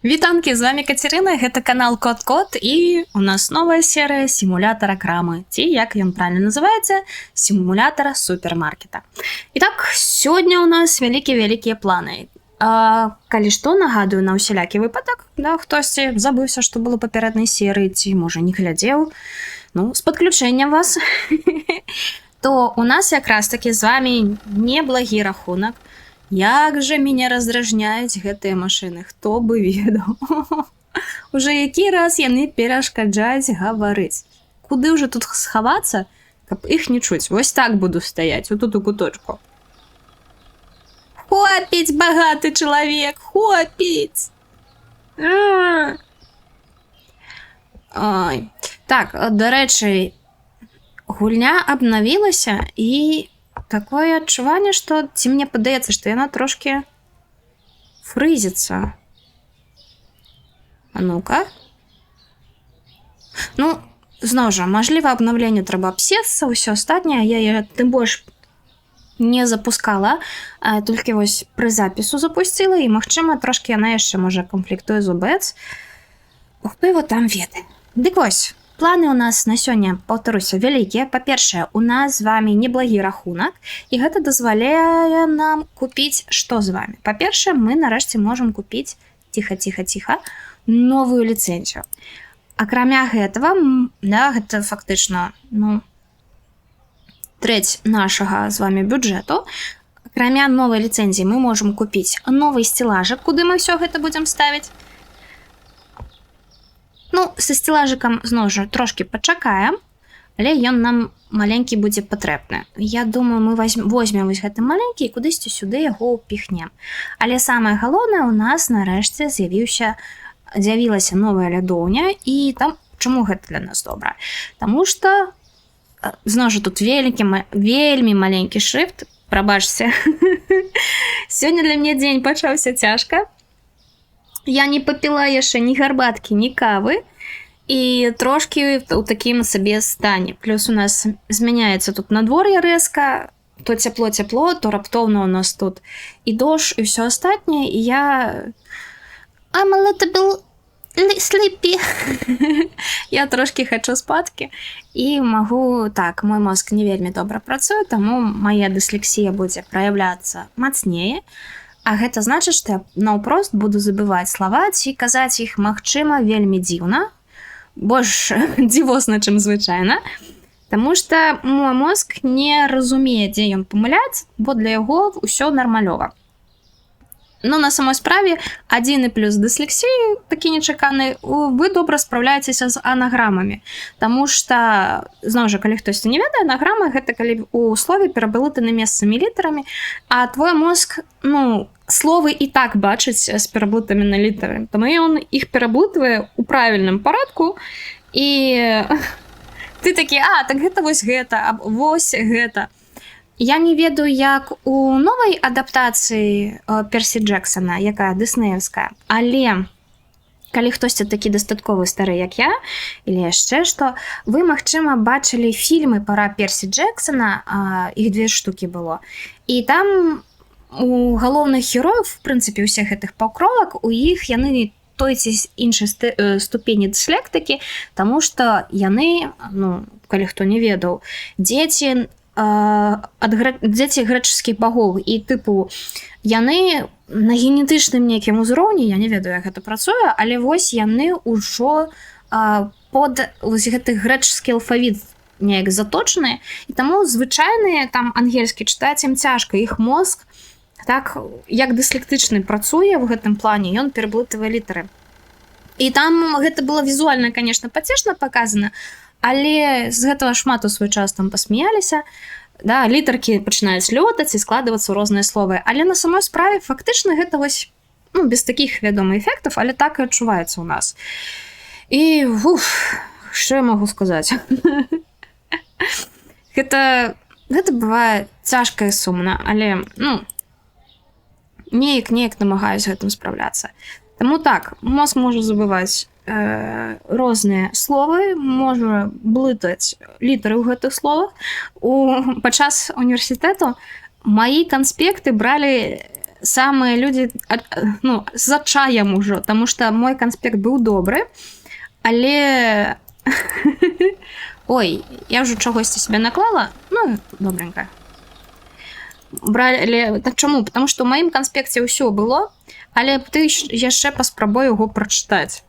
Вітанкі, з вами Катерина, гэта канал Кот-Кот, і у нас новая серыя сімулятара крамы, ці, як ён правильно называецца, сімулятара супермаркета. Итак, сёння у нас вялікія планы. Калі што, нагадую на ўсялякі выпадак, да, хтосьці забыўся, што было папярэднай серыі, ці, можа, не глядзеў, ну, з падключэннем вас, то у нас якраз таки з вами неблагі рахунак. Як же мяне раздражняюць гэтыя машыны, хто бы ведаў. Уже які раз яны перашкаджаюць гаварыць. Куды ўжо тут схавацца, каб іх не чуць? Вось так буду стаяць, отут у куточку. Хопіць, багаты чалавек, хопіць! Ой. Так, дарэчы, гульня абнавілася, і такое адчуванне, што ці мне падаецца, што яна трошки фрызіцца. А ну-ка. Ну, зноў жа, мажліва, абнаўленню трэба абсесца, ўсё астатняе, я яе тым больш не запускала, толькі вось пры запісу запусціла, і, магчыма, трошки яна яшчэ, можа, канфліктуе з OBS. Хто его там ведае? Дык вось, планы у нас на сёння, паўтаруся, вялікія. Па-першае, у нас з вами неблагі рахунак, і гэта дазваляе нам купіць што з вами. Па-першае, мы нарэшце можам купіць, ціха, новую ліцэнзію. Акрамя гэтага, да, гэта фактычна, ну, трэць нашага з вами бюджэту. Акрамя новай ліцэнзіі мы можам купіць новы сцелажак, куды мы ўсё гэта будзем ставіць. Ну, са сцелажыкам, зноў жа, трошки пачакаем, але ён нам маленькі будзе патрэбны. Я думаю, мы возьмем вось гэты маленькі і кудысьці сюды яго ўпіхнем. Але самае галоўнае, у нас нарэшце з'явілася новая лядоўня, і там, чаму гэта для нас добра? Таму што, зноў жа, тут вельмі маленькі шрифт, прабачце. Сёння для мяне дзень пачаўся цяжка. Я не попіла яшчэ ні гарбаткі, ні кавы, і трошки ў такім сабе стане. Плюс у нас змяняецца тут надвор'е рэзка, то цяпло, то раптоўна у нас тут і дождж, і ўсё астатняе, і я... I'm a little sleepy. Я трошки хачу спадкі, і магу... Так, мой мозг не вельмі добра працуе, таму мая дыслексія будзе праяўляцца мацнее. А гэта значыць, што я наўпрост буду забываць слова, ці казаць іх, магчыма, вельмі дзіўна, больш дзівосна, чым звычайна, таму што мой мозг не разумее, дзе ён памыляць, бо для яго ўсё нармалёва. Но на самой справе, адзіны плюс дыслексіі, такі нечаканы, вы добра спраўляецеся з анаграмамі, таму што, зноў жа, калі хтосьці не ведае, анаграма — гэта калі у слове пераблытаны месцамі літарамі, а твой мозг, ну, словы і так бачыць з пераблытамі на літарамі, таму ён іх пераблытвае ў правільным парадку, і ты такі, так гэта вось гэта, вось гэта. Я не ведаю, як у новай адаптацыі Персі Джексона, якая дыснеевская, але калі хтосьці такі дастатковы стары, як я, или яшчэ што, вы, магчыма, бачылі фільмы пара Персі Джексона, іх 2 штукі было, і там у галоўных герояў, в прынцыпе, усіх гэтых паўкровак, у іх яны той ці іншай ступені дыслектыкі, таму што яны, ну, калі хто не ведаў, дзеці грэчаскіх багоў, і тыпу яны на генетычным нейкім узроўні, я не ведаю, як гэта працуе, але вось яны ўжо под гэты грэчаскі алфавіт неяк заточаныя, і таму звычайныя там ангельскі чытаць ім цяжка, іх мозг так як дыслектычны працуе ў гэтым плане, ён пераблытвае літары. І там гэта было візуальна, конечно, пацешна паказана, але з гэтага шмат у свой час там пасмяяліся, да, літаркі пачынаюць лётаць і складвацца ў розныя словы, але на самой справе фактычна гэта вось, ну, без такіх вядомых эфектаў, але так і адчуваецца ў нас. І, што я магу сказаць? Гэта бывае цяжка і сумна, але, ну, неяк намагаюсь з гэтым спраўляцца. Таму так, мозг можа забываць розныя словы, можа блытаць літары ў гэтых словах. Падчас універсітэту маі канспекты бралі самыя людзі ну, з адчаем ужо, таму што мой канспект быў добры, але ой, я ўжо чагосьці сябе наклала, ну, добренька. Бралі, так чаму? Потому што ў маім канспекце ўсё было, але ты яшчэ паспрабуй яго прачытаць.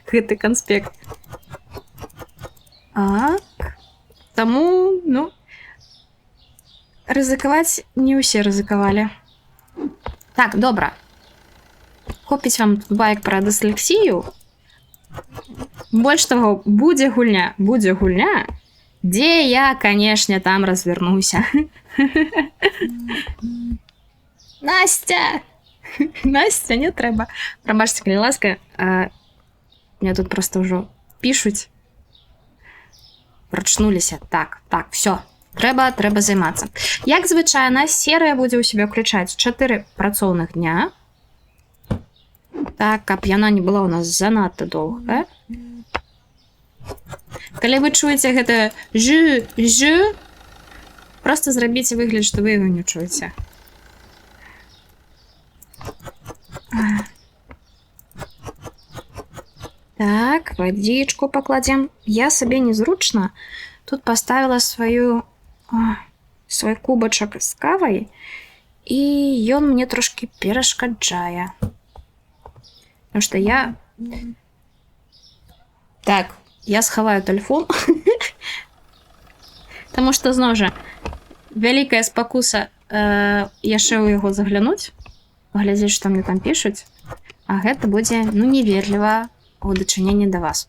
Гэты канспект. Таму, ну, рызыкаваць не ўсе рызыкавалі. Так, добра. Хопіць вам тут баек пра дыслексію. Больш таго, будзе гульня, дзе я, канешне, там развернуся. Настя! Настя, не трэба. Прабачце, калі ласка, мне тут проста ўжо пішуць. Прачнуліся. Так, все. Трэба займацца. Як звычайна, серыя будзе ў сябе ўключаць 4 працоўных дня. Так, каб яна не была ў нас занадта доўгая. Калі вы чуеце гэта ж, просто зрабіце выгляд, што вы яго не чуеце. Так, вадзічку пакладзем. Я сабе незручна тут паставіла свой кубачак з кавай, і ён мне трошки перашкаджае. Потому што я... Так, я схаваю тэлефон. Таму што, зноў жа, вялікая спакуса яшчэ ў яго заглянуць, паглядзець, што мне там пішуць, а гэта будзе, ну, неверліва у дачыненні да вас.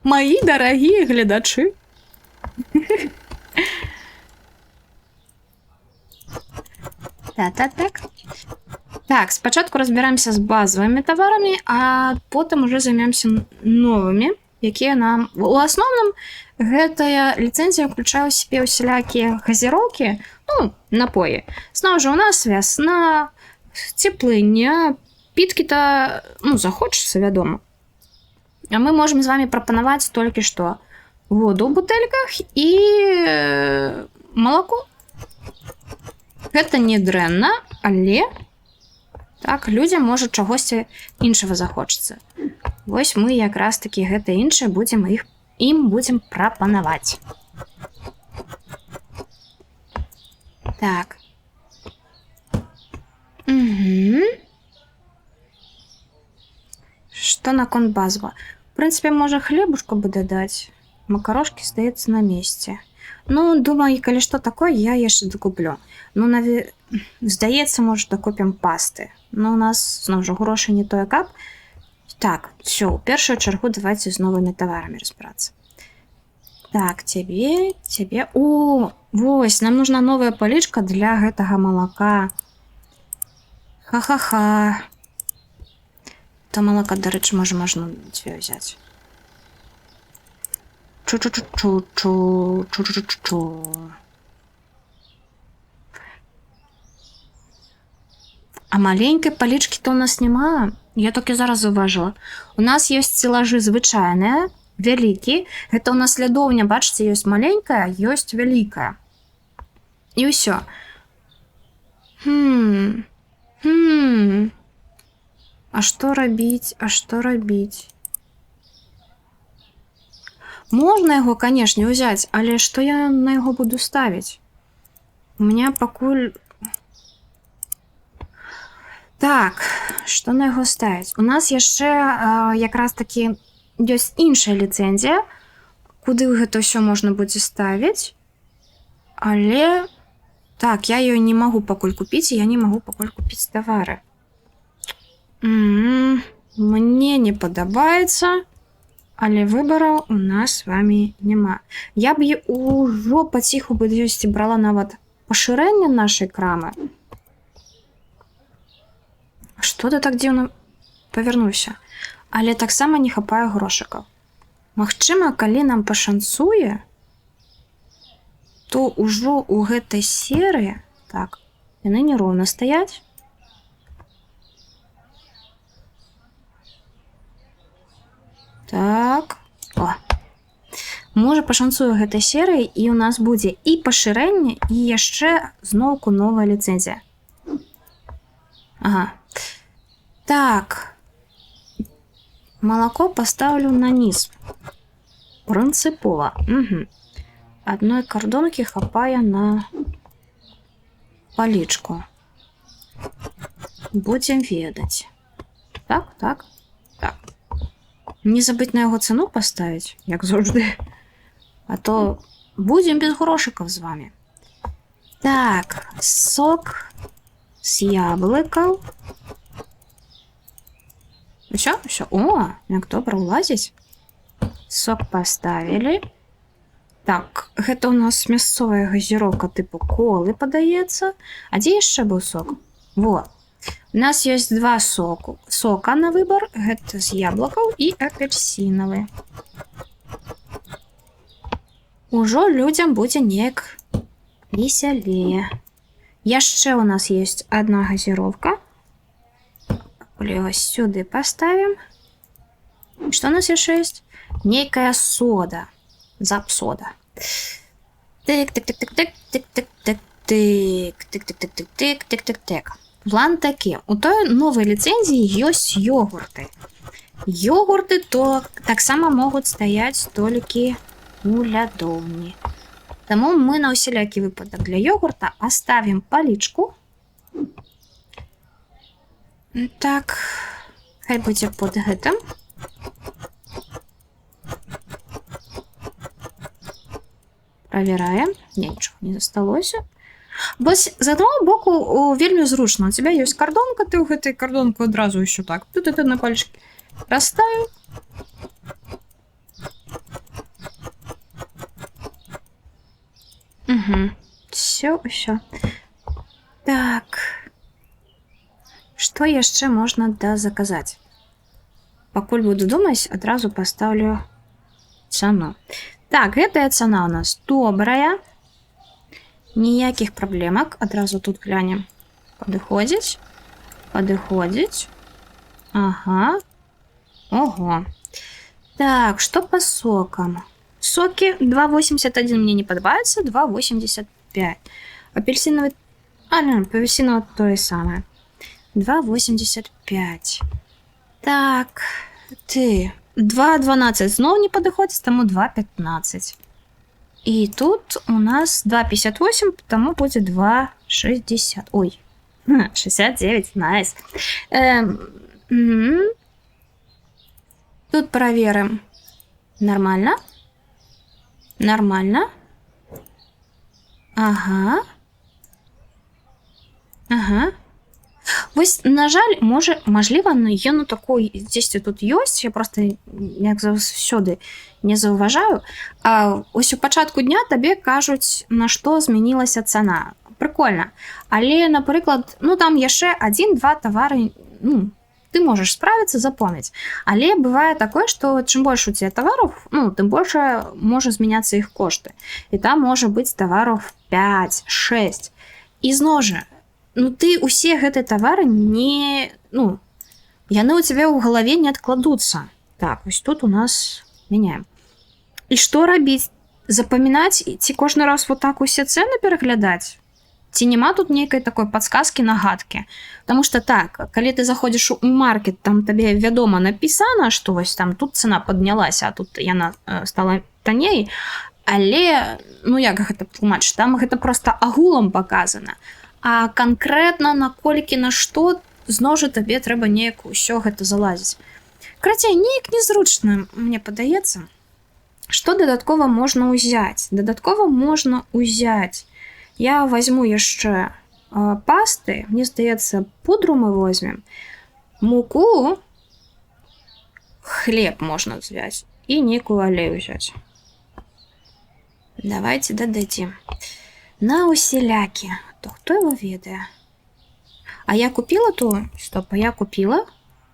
Маі дарагія гледачы. Так. Так, спачатку разбіраемся з базавымі таварамі, а потым уже займемся новымі, якія нам... У асноўным, гэтая ліцэнзія ўключае ў сябе усялякія газіроўкі, ну, напоі. Зноў жа, у нас вясна, цеплыня, піткі-то, ну, захочацца, вядома. А мы можам з вами прапанаваць толькі што воду ў бутэльках і малако. Гэта не дрэнна, але... Так, людзям можа чагосьці іншага захочацца. Вось мы якраз такі гэта іншае ім будзем прапанаваць. Так. Што наконт базова? В прынцыпе, можа хлебушку бы дадаць. Макарошкі, здаецца, на месцы. Ну, думаю, калі што такое, я яшчэ дакуплю. Ну, здаецца, можа, дакупім пасты. Но у нас, зноў жа, грошы не тое каб. Так, все, у першую чаргу давайте з новымі таварамі разбірацца. Так, цябе... О, вось, нам нужна новая палічка для гэтага малака. Ха-ха-ха. То малака, дарэчы, можна дзве ўзяць. Чу-чу-чу-чу-чу-чу-чу-чу. А маленькай палічкі-то у нас няма. Я толькі зараз заўважыла. У нас ёсць стеллажы звычайныя, вялікі. Гэта у нас слядоўня, бачыце, ёсць маленькая, ёсць вялікая. І ўсё. А што рабіць? Можна яго, канешне, ўзяць, але што я на яго буду ставіць? У меня пакуль... Так, што на яго ставіць? У нас яшчэ якраз такі ёсць іншая ліцэнзія, куды гэта ўсё можна будзе ставіць, але... Так, я ёй не магу пакуль купіць, і я не магу пакуль купіць тавары. Мне не падабаецца, але выбараў у нас з вами няма. Я б ужо паціху бы ёсць брала нават пашырэнне нашай крамы. Што ты так дзіўна павярнуўся? Але таксама не хапае грошыкаў. Магчыма, калі нам пашанцуе, то ўжо ў гэтай серыі... Так, яны нероўна стаяць. Так. О. Можа пашанцуе гэтай серыі і ў нас будзе і пашырэнне і яшчэ зноўку новая ліцэнзія. Ага. Так. Малако пастаўлю на низ. Прынцыпова. Угу. Адной кардонкі хапае на палічку. Будзем ведаць. Так, так, так. Не забыть на яго цану паставіць, як заўжды. А то будзем без грошыкаў з вами. Так, сок з яблыкаў. Усё, усё. О, як добра ўлазіць. Сок паставілі. Так, гэта ў нас мясцовая газіроўка тыпу колы падаецца. А дзе яшчэ быў сок? Во. У нас ёсць два сока на выбор. Гэта з яблыкаў і апельсінавы. Ужо людзям будзе неяк весялее. Яшчэ у нас ёсць одна газіроўка. Вось сюды поставим. Что у нас яшчэ ёсць? Нейкая сода. Запсода. Тык, тык, тык, тык, тык, тык, тык, тык, тык, тык, тык, тык, тык, тык, тык, тык, тык. План такі. У той новай ліцэнзіі ёсць йогурты. Йогурты то таксама могуць стаяць толькі у лядоўні. Таму мы на ўсялякі выпадак для йогурта оставім палічку. Так, хай будзе под гэтым. Проверяем. Нічого не засталося. Вось з аднаго боку вельмі зручна. У тебя ёсць кардонка, ты ў гэтай кардонку адразу еще так. Тут это на пальчики расставил. Угу. Все. Так. Што яшчэ можна заказаць? Пакуль буду думаць, адразу паставлю цану. Так, гэтая цана у нас добрая. Ніякіх праблемак. Адразу тут глянем. Падыходзіць. Падыходзіць. Ага. Ого. Так, што па сокам? Соки 2,81 мне не падабаецца, 2,85. Апельсиновый... апельсиновый то же самое. 2,85. Так, ты 2,12 зноў не падыходзіць, таму 2,15. І тут у нас 2,58, тому будзе 2,60. Ой, 69, найс. Тут проверим. Нормально? Нормально? Ага. Ага. Вось, на жаль, можліва, ён такой дзесьці тут ёсць, я просто як заўсёды не заўважаю. А ось у пачатку дня табе кажуць, на што змянілася цана. Прикольно. Але, напрыклад, там яшчэ 1-2 тавары, ты можаш справіцца, запомніць. Але бывае такое, што чым больш у тебя тавараў, тым больше можа змяняцца іх кошты. І там можа быць тавараў 5, 6. І зноў жа, ты усе гэтыя тавары не... яны у тебя ў галаве не адкладуцца. Так, вось тут у нас мяняем. І што рабіць? Запамінаць ці кожны раз вот так усе цэны пераглядаць? Ці няма тут нейкай такой падсказкі, нагадкі? Потому что так, калі ты заходзіш у маркет, там табе вядома напісана, што вось там тут цена паднялася, а тут яна стала танней, але, як гэта тлумачыць? Там гэта проста агулам паказана. А канкрэтна наколькі на што, зноў жа табе трэба неяк усё гэта залазіць. Карацей, неяк незручна, мне падаецца. Што дадаткова можна ўзяць? Дадаткова можна ўзяць. Я возьму яшчэ пасты, мне здаецца, пудру мы возьмем, муку, хлеб можна взять і нейкую алею взять. Давайте дададзім. На усялякі. То хто его ведае? А я купила то? Стоп, а я купила?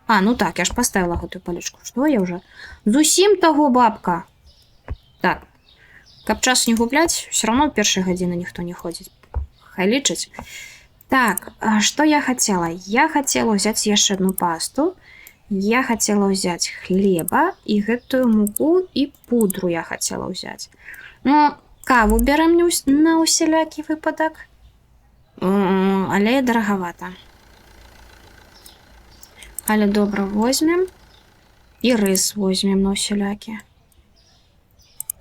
Так, я ж поставила гэтую палічку. Што я уже? Зусім таго, бабка. Так. Каб час не губляць, все равно ў першай гадзіны ніхто не ходзіць. Хай лічыць. Так, што я хацела? Я хацела ўзяць яшчэ одну пасту. я хотела взять хлеба и гэтую муку и пудру я хотела взять. Ну, каву берем на усялякий выпадок. Але дороговато. Але добро возьмем. И рис возьмем на усялякі.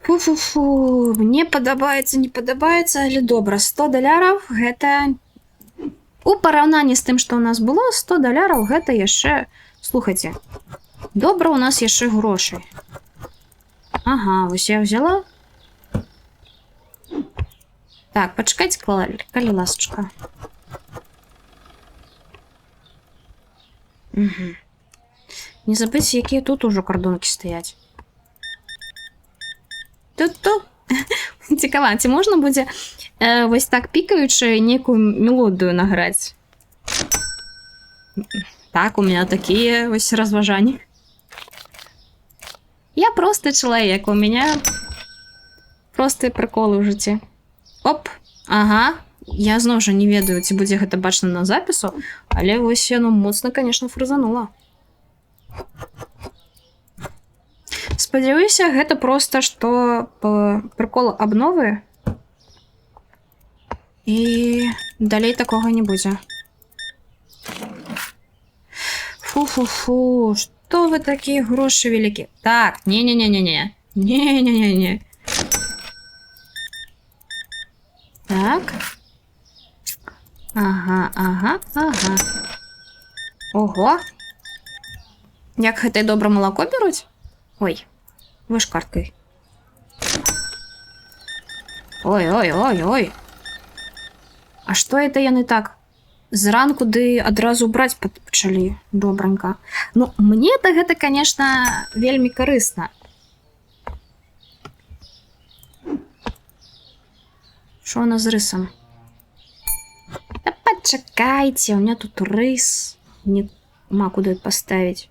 Фу-фу-фу, мне падабаецца, не падабаецца, але добра, $100 гэта... У параўнанні з тым, што ў нас было, $100 гэта яшчэ... Слухайце, добра у нас яшчэ грошай. Ага, вось я взяла. Так, пачакайце, калі ласачка. Угу. Не забыць, якія тут ужо кардонкі стаяць. Тут. Цікава, ці можна будзе вось так пікаючы нейкую мелодыю награць? Так, у меня такие вось разважанні. Я просты чалавек, у меня простыя приколы ў жыцці. Оп, ага. Я зноў жа не ведаю, ці будзе гэта бачна на запісу, але вось яно моцна, конечно, фрызанула. Спадзяюся, гэта проста, што прикол абновы. І далей такога не будзе. Фу-фу-фу, што вы такія грошы вялікі? Так, не-не-не-не-не. Не-не-не-не. Так. Ага. Ого. Як гэта добра малако бяруць? Ой, вы ж карткай. Ой. А што это яны так? Зранку ды адразу браць пачалі. Добранька. Ну, мне-то гэта, конечно, вельмі карысна. Що у нас з рисом? Та почекайте, у меня тут рис. Нема куди поставить.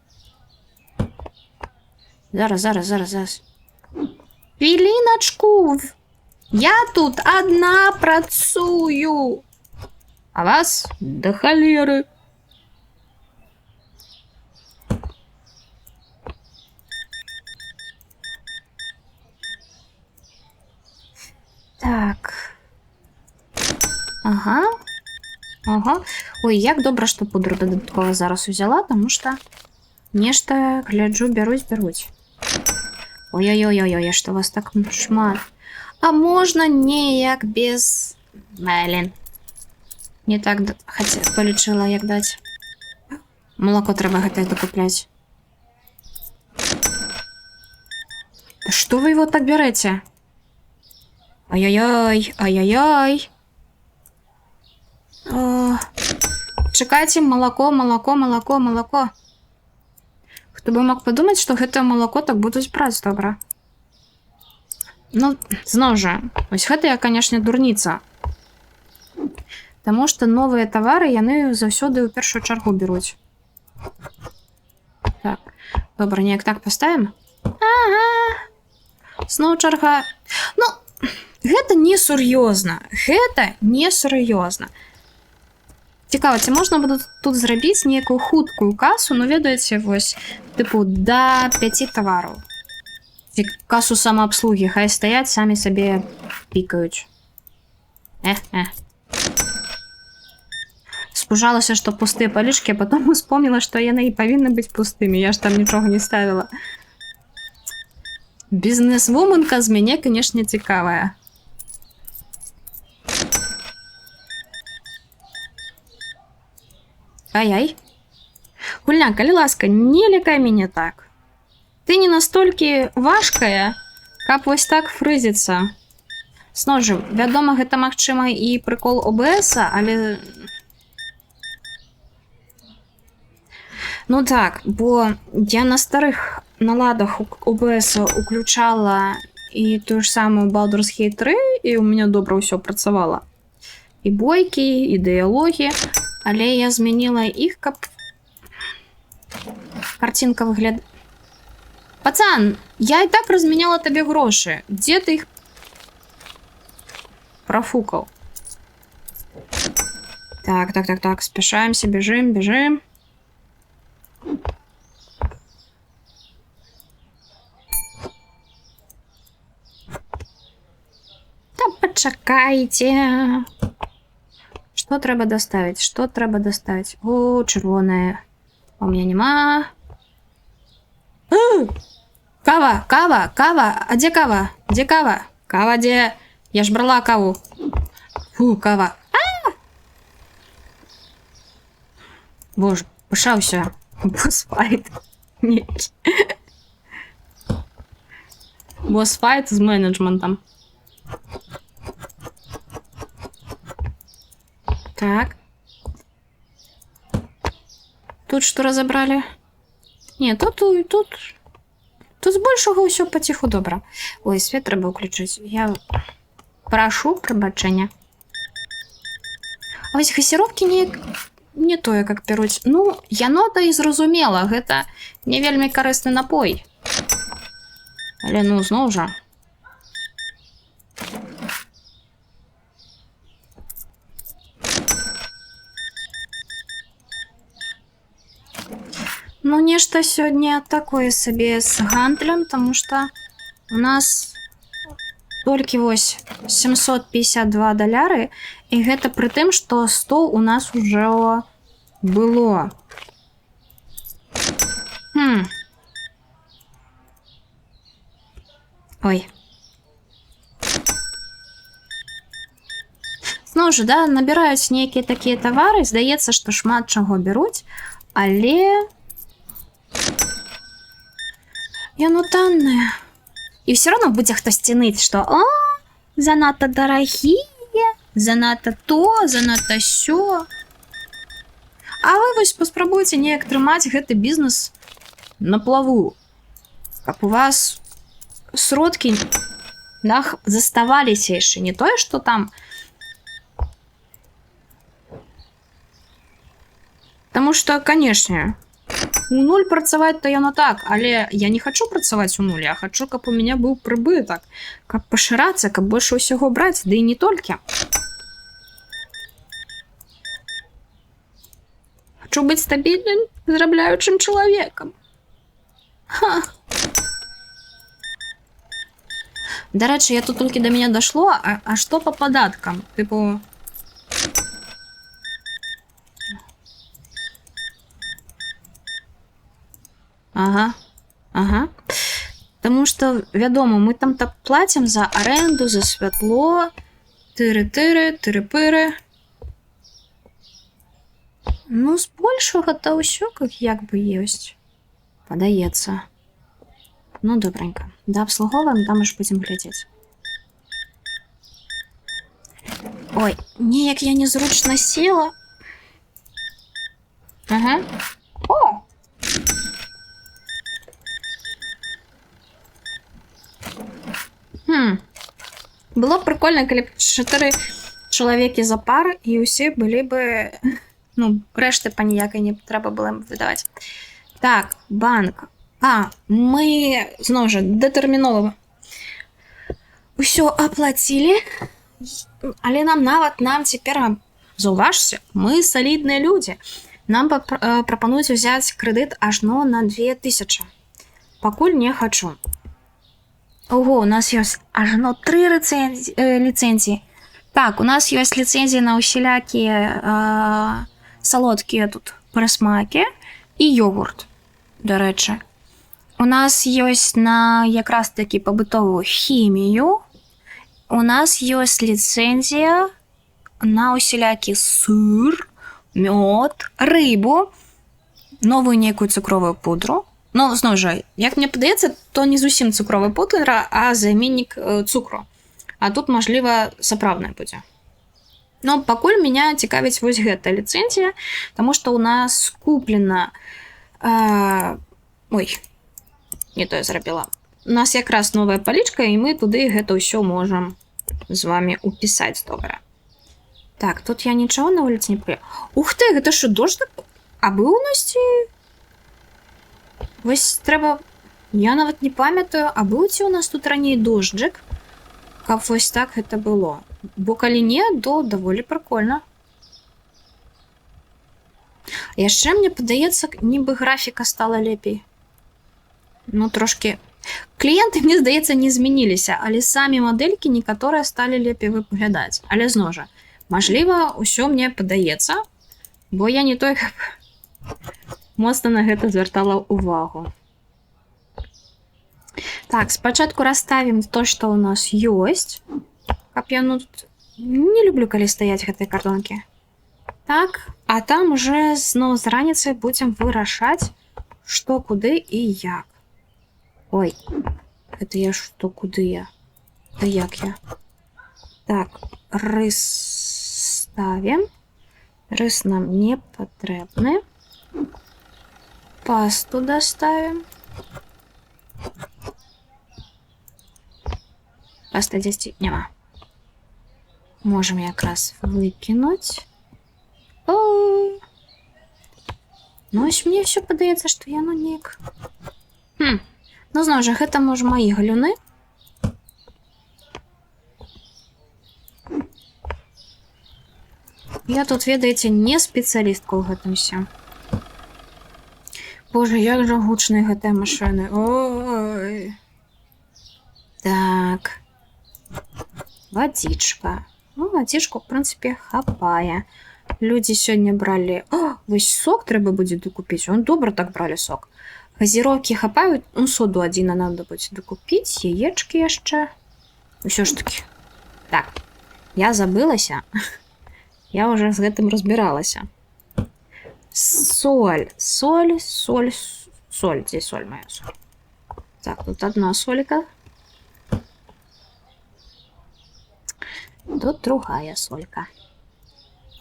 Зараз. Хвилиночку. Я тут одна працую. А вас до холеры. Так. Ага. Ой, як добра, што пудру дадаткова зараз узяла, тому што нешта, гляджу, бяруць. Ой, што вас так шмат. А можна неяк без... Блин. Не так полічыла, як даць. Малако трэба гэтае дакупляць. Да што вы его так бярэце? Ай-яй-яй. Чакайце, малако. Хто бы мог падумаць, што гэтае малако так будуць браць добра. Ну, зноў жа, вось гэта я, канешне, дурніца. Таму што новыя тавары яны заўсёды ў першую чаргу бяруць. Так, добра, неяк так паставім? Ага. Зноў чарга. Ну, гэта не сур'ёзна. Цікава, ці можна буде тут зрабіць нейкую хуткую касу, ну, ведаеце, вось, типу, да 5 тавараў. Ці касу самаабслугі, хай стаяць, самі сабе пікаюць. Спужалася, што пустыя палічкі, а потом успомнила, што яны і павінны быць пустымі. Я ж там нічога не ставіла. Бізнес-вуменка з мяне, канешне, цікавая. Ай-ай. Гульня, калі ласка, не лякай мяне так. Ты не настолькі важкая, каб вось так фрызіцца. Зноў жа, вядома, гэта магчыма і прыкол ОБС-а, але... Ну так, бо я на старых наладах ОБС-а уключала і тую ж самую Baldur's Gate 3, і у мяне добра ўсё працавала. І бойкі, і дыялогі. Але я змяніла іх, каб картинка выглядала. Пацан, я і так размяняла табе грошы. Дзе ты іх профукаў? Так, спяшаемся, бежим. Чакайте. Что трэба доставить? Что трэба доставить? О, червоное. У меня нема. Кава, кава, кава. А где кава? Где кава? Кава где? Я ж брала каву. Фу, кава. Боже, пишався. Босфайт. Ні. Босфайт з менеджментом. Так. Тут что разобрали? Ні, тут з большого все потиху добре. Ой, світ треба включити. Я прошу пробачення. А ось газіровки не тое, як беруть. Ну, яно-то і зрозумела, гэта не вельмі корисний напой. Але ну, знову ж. Ну, нешта сёння такое сабе з гандлем, тому што у нас толькі вось $752, і гэта пры тым, што 100 у нас ужо было. Ой. Зноў жа, да, набіраюць нейкія такія тавары, здаецца, што шмат чаго бяруць, але яно таннае. І ўсё роўно будзе хтосьці ныць, што «О, занадта дарагія, занадта то, занадта сё». А вы вось паспрабуйце неяк трымаць гэты бізнес на плаву, каб у вас сродкі заставаліся яшчэ, не тое, што там. Таму што, канешне, у нуль працаваць то яно так, але я не хачу працаваць у нуль, я хачу, каб у мяне быў прыбытак, каб пашырацца, каб больш усяго браць, ды і не толькі. Хачу быць стабільным, зарабляючым чалавекам. Ха. Дарэчы, я тут толькі да мяне дашло, а што па падаткам? Тыпу... Ага. Таму што, вядома, мы там так плацім за аренду, за святло, тыры-тыры, тыры-пыры. Ну, з большага то ўсё як бы ёсць. Падаецца. Ну, добренько. Да абслуговаем, там аж будзем глядзець. Ой, неяк я незручна села. Ага. О! Было б прикольно, калі б 4 чалавекі за пар, і ўсе былі бы... Ну, рэшты па ніякай не трэба было выдаваць. Так, банк. Мы, зноў жа, дэтэрмінова ўсё аплацілі, але нам цяпер, заўважце, мы салідныя людзі. Нам прапануюць узяць крэдыт ажно на 2000. Пакуль не хачу. Ого, у нас ёсць ажно 3 ліцэнзіі. Так, у нас ёсць ліцэнзіі на ўсялякія салодкія тут прысмакі і ёгурт, дарэчы. У нас ёсць на якраз такі пабытовую хімію. У нас ёсць ліцэнзія на ўсялякі сыр, мёд, рыбу, новую нейкую цукровую пудру. Ну, зноў жа, як мне падаецца, то не зусім цукровая пудра, а заменнік цукру. А тут, мажліва, сапраўдная будзе. Но пакуль меня цікавіць вось гэта ліцэнзія, таму што ў нас куплена... Ой, не тое зрабіла. У нас якраз новая палічка, і мы туды гэта ўсё можам з вами упісаць добра. Так, тут я нічого на вуліцы не паю. Ух ты, гэта що, дождь? А быў у нас ці... Вось трэба... Я нават не памятаю, а быў ці у нас тут раней дожджык? Каб вось так гэта было. Бо калі не, то даволі прикольна. Яшчэ мне падаецца, нібы графіка стала лепей. Ну, трошки Клієнти, мені здається, не змінилися, але самі модельки некаторыя сталі лепей выглядаць. Але зноў жа, мажліва, ўсё мне падаецца, бо я не той, каб моцна на гэта звяртала ўвагу. Так, спачатку расставім то, што ў нас ёсць. Каб я, ну, тут не люблю, калі стаяць гэтыя картонкі. Так, а там уже зноў з раніцы будзем вырашаць, што, куды і як. Ой, это я што, куды я? Да як я? Так, рыс ставім. Рыс нам не патрэбны. Пасту доставим. Паста дзесьці няма. Можем якраз выкінуць. О! Ну, ось мне ўсё падаецца, што яно неяк. Ну, зноў жа, гэта, можа, маі галюны. Я тут, ведаеце, не спецыялістка ў гэтым ўсім. Боже, як жа гучныя гэтыя машыны. Ой. Так. Вадзічка. Ну, вадзічку, в прынцыпе, хапае. Людзі сёння бралі... О, вось сок трэба будзе докупіць. Он добра так бралі сок. Газіроўкі хапаюць, ну, соду адзіна надо будзе докупіць, яечкі яшчэ. Усё ж такі. Так, я забылася. Я уже з гэтым разбіралася. Соль. Соль. Дзе соль моя? Соль. Так, тут одна солька. Тут другая солька.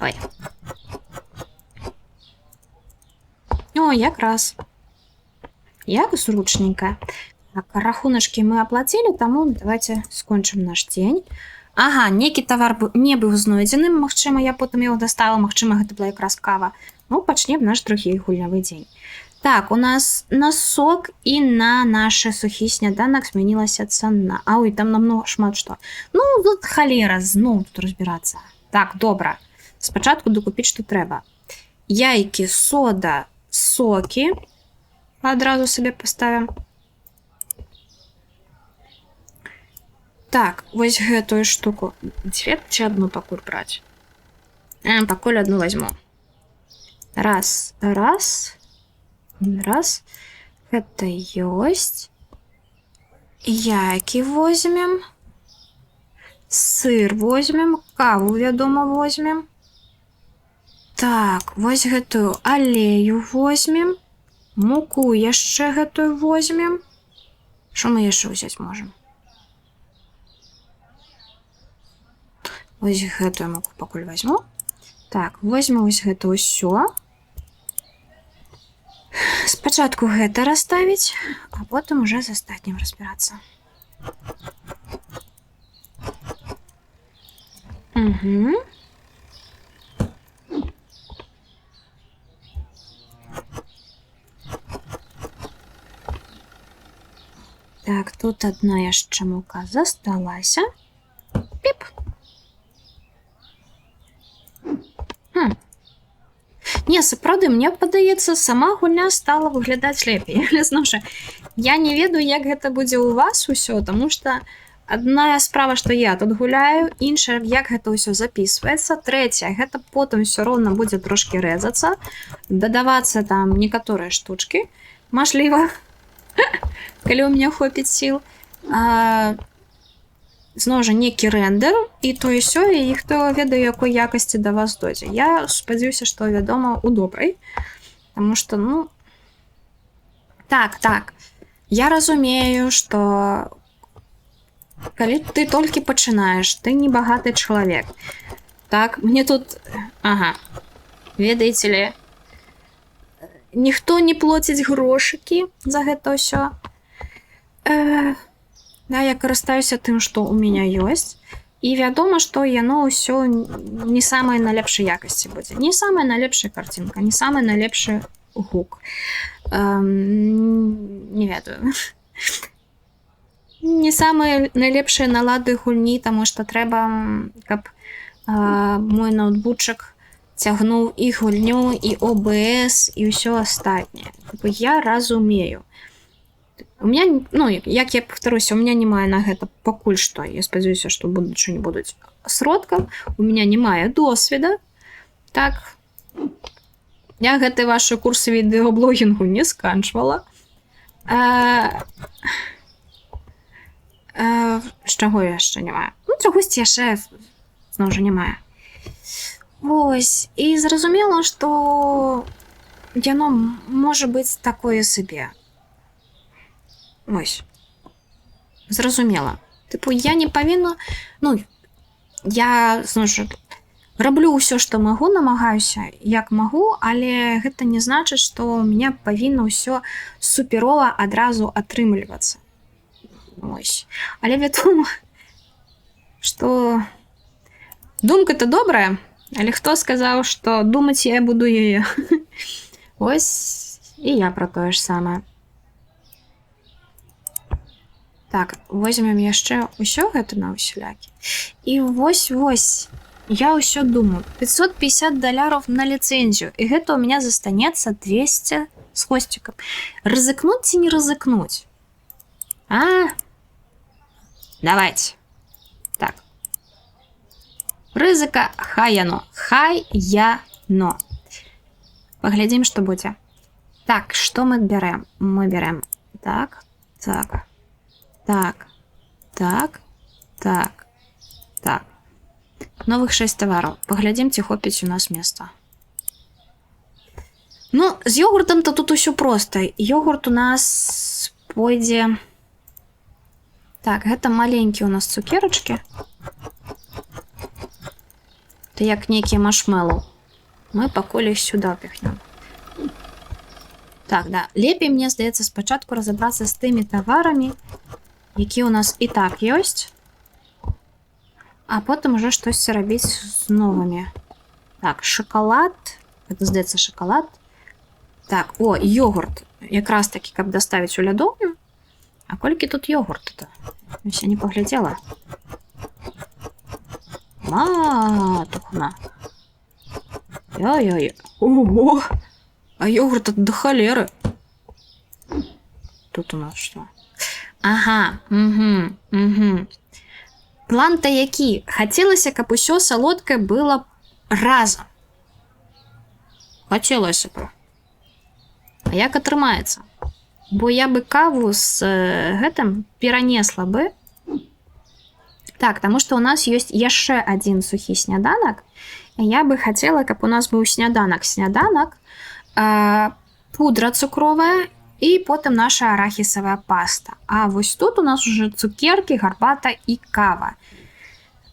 Ой. О, якраз. Як зручненько. Так, рахуначки мы оплатили, тому давайте скончым наш дзень. Ага, некі тавар не быў знойдзены, магчыма, я потым яго дастала, магчыма, гэта была якраз кава. Ну, пачнем наш другі гульнявы дзень. Так, у нас на сок і на нашы сухі сняданак змянілася цана. Ой, там намного шмат што. Ну, тут халера, зноў тут разбірацца. Так, добра. Спачатку докупіць, што трэба. Яйкі, сода, сокі. Адразу сабе поставим. Так, вось гэтую штуку. Дзве ці одну пакуль браць? Пакуль одну возьму. Раз. Гэта ёсць. Яйкі возьмем. Сыр возьмем. Каву, вядома, возьмем. Так, вось гэтую алею возьмем. Муку яшчэ гэтую возьмем. Што мы яшчэ ўзяць можам? Вось гэтую муку пакуль возьму. Так, возьму вось гэта ўсё. Спачатку гэта расставіць, а потым уже з астатнім разбірацца. Угу. Так, тут одна яшчэ мука засталася. Піп. Не, сапраўды, мне падаецца, сама гульня стала выглядаць лепей. Зноў жа, я не ведаю, як гэта будзе ў вас усё, таму што адна справа, што я тут гуляю, іншая, як гэта ўсё запісваецца, трэцяя, гэта потым усё роўна будзе трошкі рэзацца, дадавацца там некаторыя штучкі, мажліва, калі ў мяне хопіць сіл. Зноў жа, некі рэндэр, і то і сё, і хто ведае, якой якасці да вас дойдзе. Я спадзяюся, што, вядома, у добрай, таму што, ну... Так, я разумею, што калі ты толькі пачынаеш, ты не багаты чалавек. Так, мне тут... Ага, ведаеце ли, ніхто не плоціць грошыкі за гэта ўсё. Да, я карыстаюся тым, што ў мяне ёсць. І вядома, што яно ўсё не самай найлепшай якасці будзе. Не самая найлепшая карцінка, не самы найлепшы гук. Не ведаю. Не самыя найлепшыя налады гульні, таму што трэба, каб мой ноутбучак цягнуў і гульню, і OBS, і ўсё астатняе. Я разумею. У меня, ну, як я повторюся, у меня немає на гэта пакуль што. Я спадзяюся, што будучы не будуць сродкаў. У меня немає досведа. Так. Я гэты вашы курсы відэаблогінгу не сканчвала. З чаго яшчэ немає? Ну, чагосьці яшчэ зноў жа немає. Вось. І зразумела, што яно можа быць такое сабе. Вось. Зразумела. Тыпу, я не павінна... Ну, я, зноў жа, раблю ўсё, што магу, намагаюся, як магу, але гэта не значыць, што ў мяне павінна ўсё суперова адразу атрымлівацца. Вось. Але вядома, што думка-то добрая, але хто сказаў, што думаць я буду яе? Вось і я пра тое ж самае. Так, возьмем яшчэ ўсё гэта на усялякі. І вось, я ўсё думаю. $550 на ліцэнзію. І гэта ў мяне застанецца 200 з хвосцікам. Рызыкнуць ці не рызыкнуць? Давайте. Так. Рызыка хай яно. Паглядзім, што будзе. Так, што мы бярэм? Мы бярэм так. Новых 6 тавараў. Паглядзім, ці хопіць у нас места. Ну, з йогуртам-то тут усё проста. Йогурт у нас пойдзе... Так, гэта маленькія у нас цукерачкі. Это як нейкія маршмеллоу. Мы пакуль іх сюда піхнем. Так, да. Лепей, мне здаецца, спачатку разабрацца з тымі таварамі, які у нас і так ёсць, а потым уже штосьці рабіць з новымі. Так, шоколад. Гэта, здаецца, шоколад. Так, о, йогурт. Якраз таки, каб даставіць у лядоўню. А колькі тут йогурт-то? Я не паглядзела. Матухна. Ой-ой. Ого! А йогурт до холеры. Тут у нас что? Ага, угу. План-то які? Хацелася, каб усё салодкае было разам. Хацелася б. А як атрымаецца? Бо я бы каву з гэтым перанесла бы. Так, таму што у нас ёсць яшчэ адзін сухі сняданак. Я бы хацела, каб у нас быў сняданак, пудра цукровая і потым наша арахісавая паста. А вось тут у нас уже цукеркі, гарбата і кава.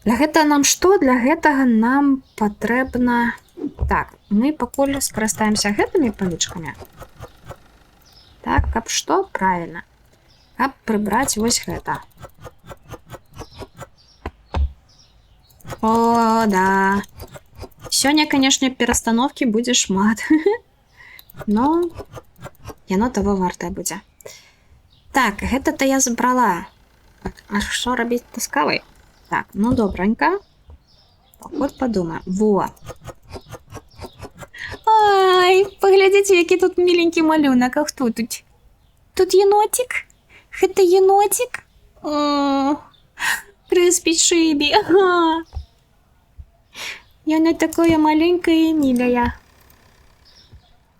Для гэтага нам што? Для гэтага нам патрэбна... Так, мы пакуль скарыстаемся гэтымі палічкамі. Так, каб што? Правильно. Каб прыбраць вось гэта. О, да. Сёння, канешне, перастановкі будзе шмат. Но яно того вартае будзе. Так, гэта-то я забрала. А што рабіць-то з кавай? Так, ну добранька. Пакуль падумаем. Во. Ай, паглядзіце, які тут міленькі малюнак. А хто тут? Тут енотик? Гэта енотик? О, Крыспі Шыбі. Ага. Яна такое маленькое и милая.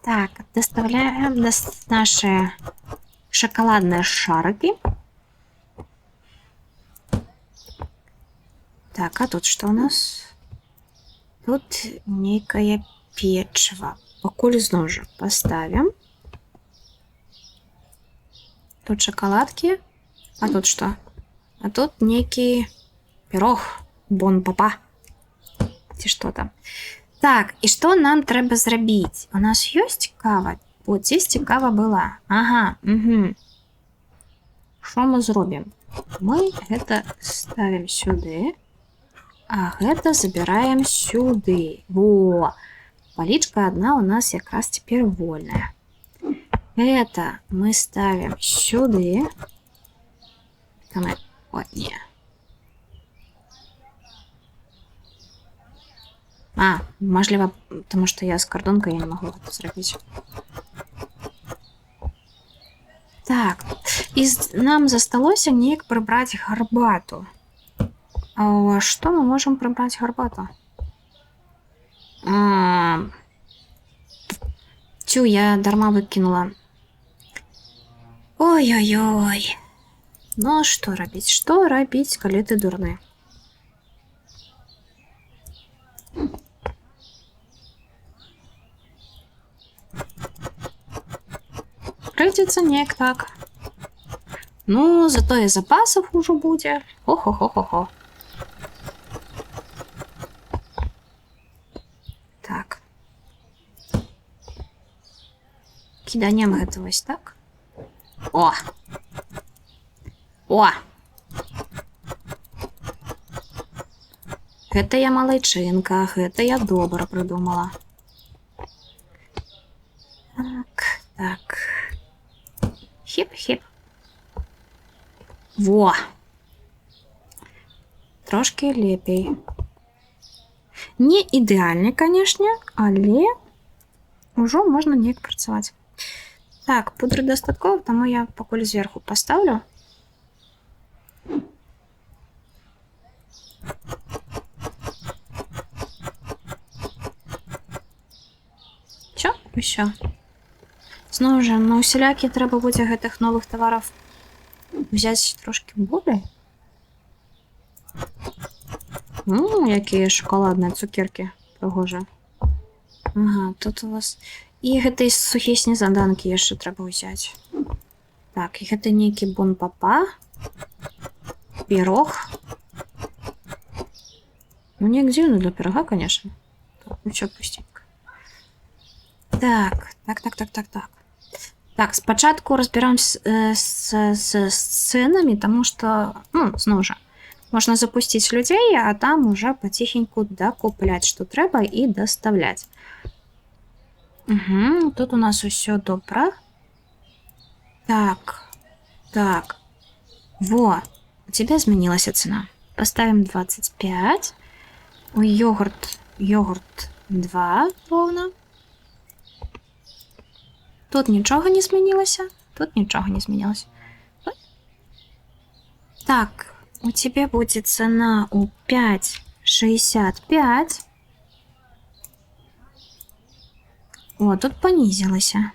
Так, доставляем наши шоколадные шарики. Так, а тут что у нас? Тут некое печиво. Пакуль зноў жа поставим. Тут шоколадки. А тут что? А тут некий пирог. Бон-папа. Ці что там. Так, і што нам трэба зрабіць? У нас ёсць кава? Вот здесь кава была. Ага, угу. Што мы зробім? Мы гэта ставим сюды, а гэта забираем сюды. Во! Палічка одна у нас якраз цяпер вольная. Это мы ставим сюды. Ой, не. Можливо, тому що я з картонкою, я не могла це зробити. Так, нам засталося неяк прибрати гарбату. А што мы можам прибраць гарбату? Тю, я дарма выкінула. Ой-ой-ой. Ну, што рабіць? Што рабіць, калі ты дурны? Прыйдзецца неяк так. Ну, зато і запасов ужо будзе. Хо-хо-хо-хо-хо. Так. Кіданем гэта вось так. О! О! Гэта я малайчынка, гэта я добра прыдумала. Так, так. Хіп-хіп. Во! Трошки лепей. Не ідэальны, канешне, але ўжо можна неяк працаваць. Так, пудры дастаткова, таму я пакуль зверху паставлю. Всё, усё. Зноў жа, на усялякі трэба будзе гэтых новых тавараў взяць трошки болей. Якія шоколадныя цукеркі прыгожыя. Ага, тут у вас і гэтай сухія снеданкі яшчэ трэба ўзяць. Так, і гэта нейкі бон-папа. Пірог. Ну, неяк дзіўна для пірога, конечно. Так, ну, всё пустенько. Так, так. Так, спачатку разбираемся с ценами, потому что, ну, зноў жа, можно запустить людей, а там уже потихеньку докуплять, что треба, и доставлять. Угу, тут у нас все добро. Так, так. Во, у тебя изменилась цена. Поставим 25. Ой, йогурт 2 ровно. Тут нічого не змінилося. Тут нічого не змінилося. Так, у тебя будет цена у 5,65. О, тут понизилося.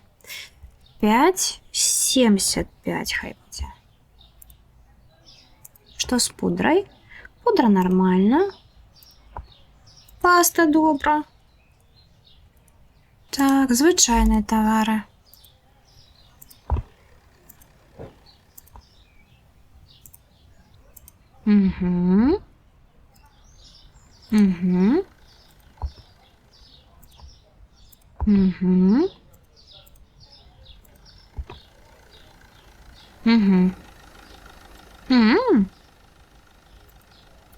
5,75 хай буде. Что с пудрой? Пудра нормально. Паста добра. Так, звычайные товары. Угу. Угу. Угу. Угу.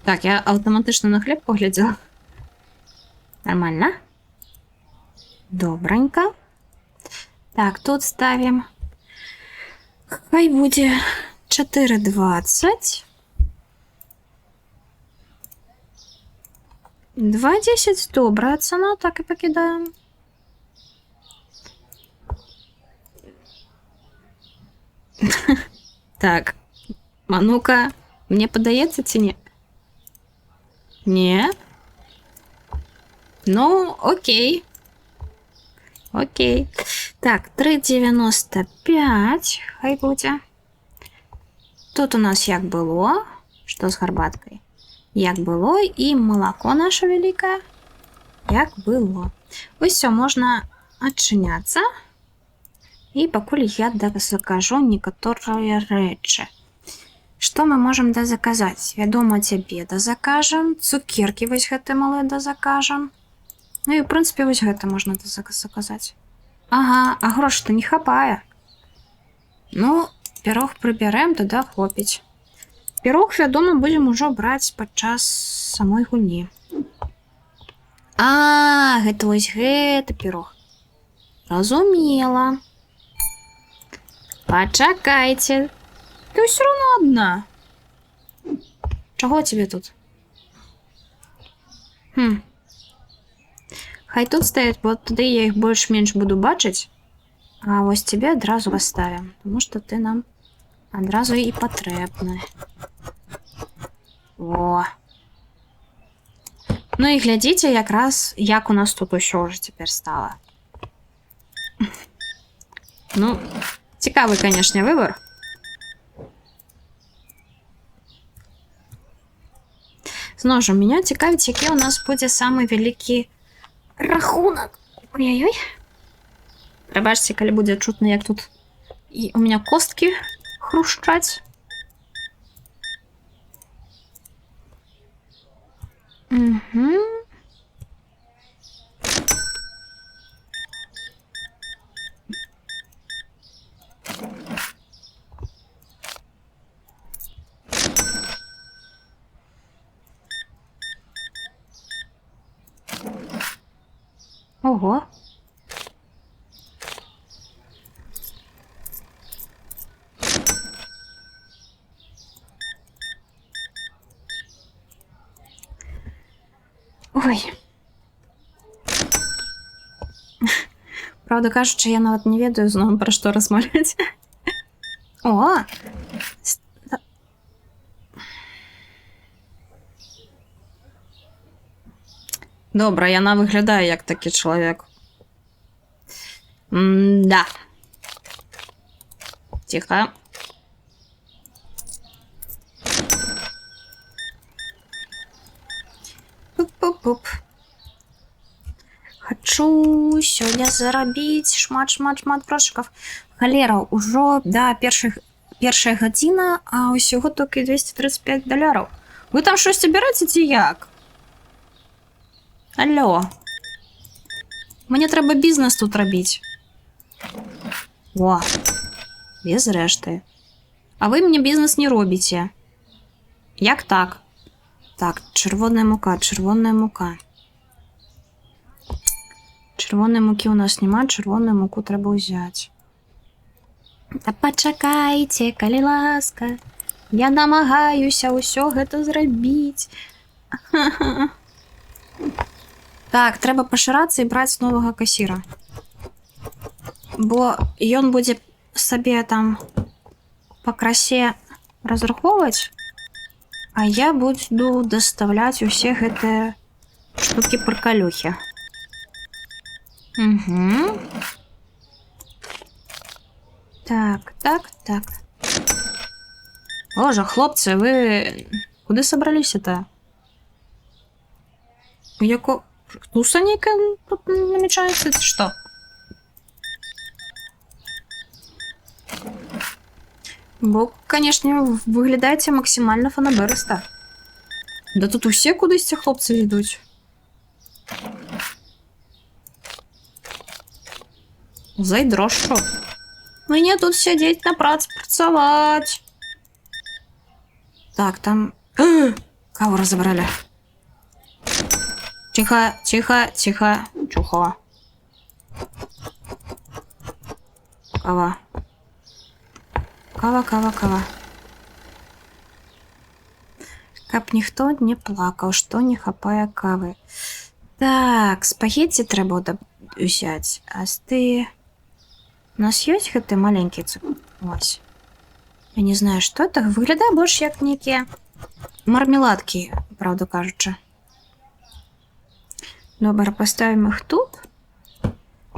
Так, я автоматично на хлеб поглядела. Нормально. Добренько. Так, тут ставим. Хай буде 4,20. 2,10 добрая цена, так и покидаем. Так, а ну-ка, мне подається чи ні? Ні? Ну, окей. Окей. Так, 3,95 хай буде. Тут у нас як було. Що з гарбаткою? Як було, і молоко наше велике. Як було. Ось все, можна відчинятися. І покуль я закажу некоторые речі. Что мы можем дозаказать? Вядома, тебе дозакажем. Цукерки вось гэты малые дозакажем. Ну и в принципе вось гэта можна заказать. Ага, а грош-то не хапае. Ну, пирог прыбярэм, туда хопіць. Пирог, вядома, будем уже браць падчас самой гульні. А, гэта вось гэта пирог. Разумела. Пачакайце. Ты все равно одна. Чего тебе тут? Хай тут стоять, вот туда я их больше-меньше буду бачить. А вот тебе одразу поставим, потому что ты нам Адразу і патрэбны. О. Ну і глядзіце якраз, як у нас тут усё ўжо цяпер стала. Ну, цікавы, канешне, выбар. Зноў жа, меня цікавіць, які у нас будзе самы вялікі рахунак. Ой-ой-ой. Прабачце, калі будзе чутно, як тут і у меня косткі хрушчаць. Угу. Ого. Ой. Правда, кажучи, я нават не ведаю зноў пра што размаўляць. О! Добра, яна выглядае як такі чалавек. Да. Тихо. Пуп-пуп-пуп. Хочу сёння зарабіць шмат грошиков. Халера, ужо, да, першая гадзіна, а ўсяго толькі $235. Вы там штосьці бераце ці як? Алло. Мне трэба бізнес тут рабіць. О, без рэшты. А вы мне бізнес не робіце. Як так? Так, чырвоная мука, чырвоная мука. Чырвонай мукі у нас няма, чырвоную муку трэба ўзяць. Та пачакайце, калі ласка. Я намагаюся ўсё гэта зрабіць. Так, трэба пашырацца і браць новага касіра. Бо ён будзе сабе там па красе разрахоўваць, а я буду даставляць усе гэтыя штукі-прыкалюхі. Угу. Так. Боже, хлопцы, вы куды сабраліся-то? Яко... Туса нейкая тут намечаецца, ці што? Бо, канешне, выглядаеце максімальна фанабэрыста. Да тут усе кудысьці хлопцы ідуць. Зайдрошчу. Мне тут сядзець на працы працаваць. Так, там... Кого разобрали? Тихо. Чухо. Кава. Каб ніхто не плакаў, што не хапае кавы. Так, спагетці трэба ўзяць. А ты... У нас ёсць гэты маленькі цукор? Ось. Я не знаю, што это. Выглядае больш як нейкія мармеладкі, правду кажучы. Добра, поставім іх тут.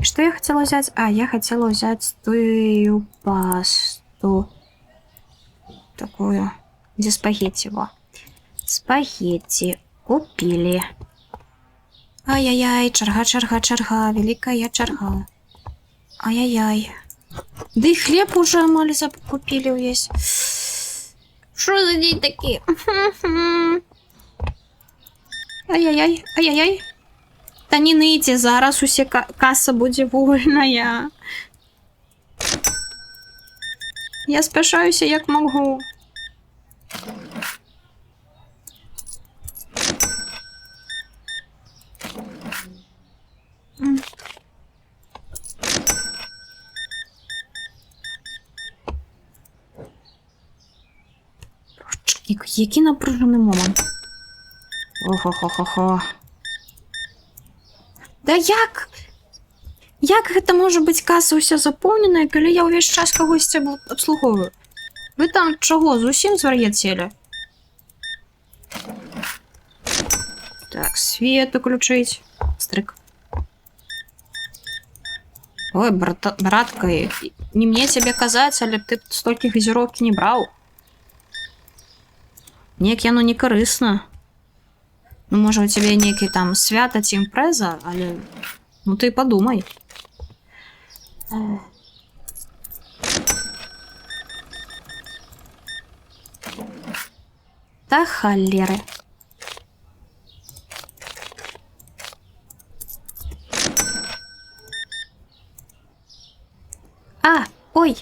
Што я хацела ўзяць? А, я хацела ўзяць тую пасту. Такую. Дзе спагетці, во. Спагетці. Купілі. Ай-яй-яй, чарга. Вялікая чарга. Ай-яй-яй. Да и хлеб уже амаль закупили увесь. Что за день такие? Ай-яй-яй. Та не ныйце, зараз усе касса будзе вольная. Я спяшаюся як могу. Який напружений момент. Охо-хо-хо-хо. Да як? Як гэта можа быць каса ўся запоўненая, калі я ўвесь час кагосьці абслугоўваю? Вы там чого, зусім звар'яцелі? Так, свет включить. Стрик. Ой, братка, не мне тебе казаць, але ты столькі газіроўкі не браў. Неяк яно не карысна. Ну, можа, у тебе некі там свята ці імпрэза, але... Ну, ты подумай. Та халеры. А, ой.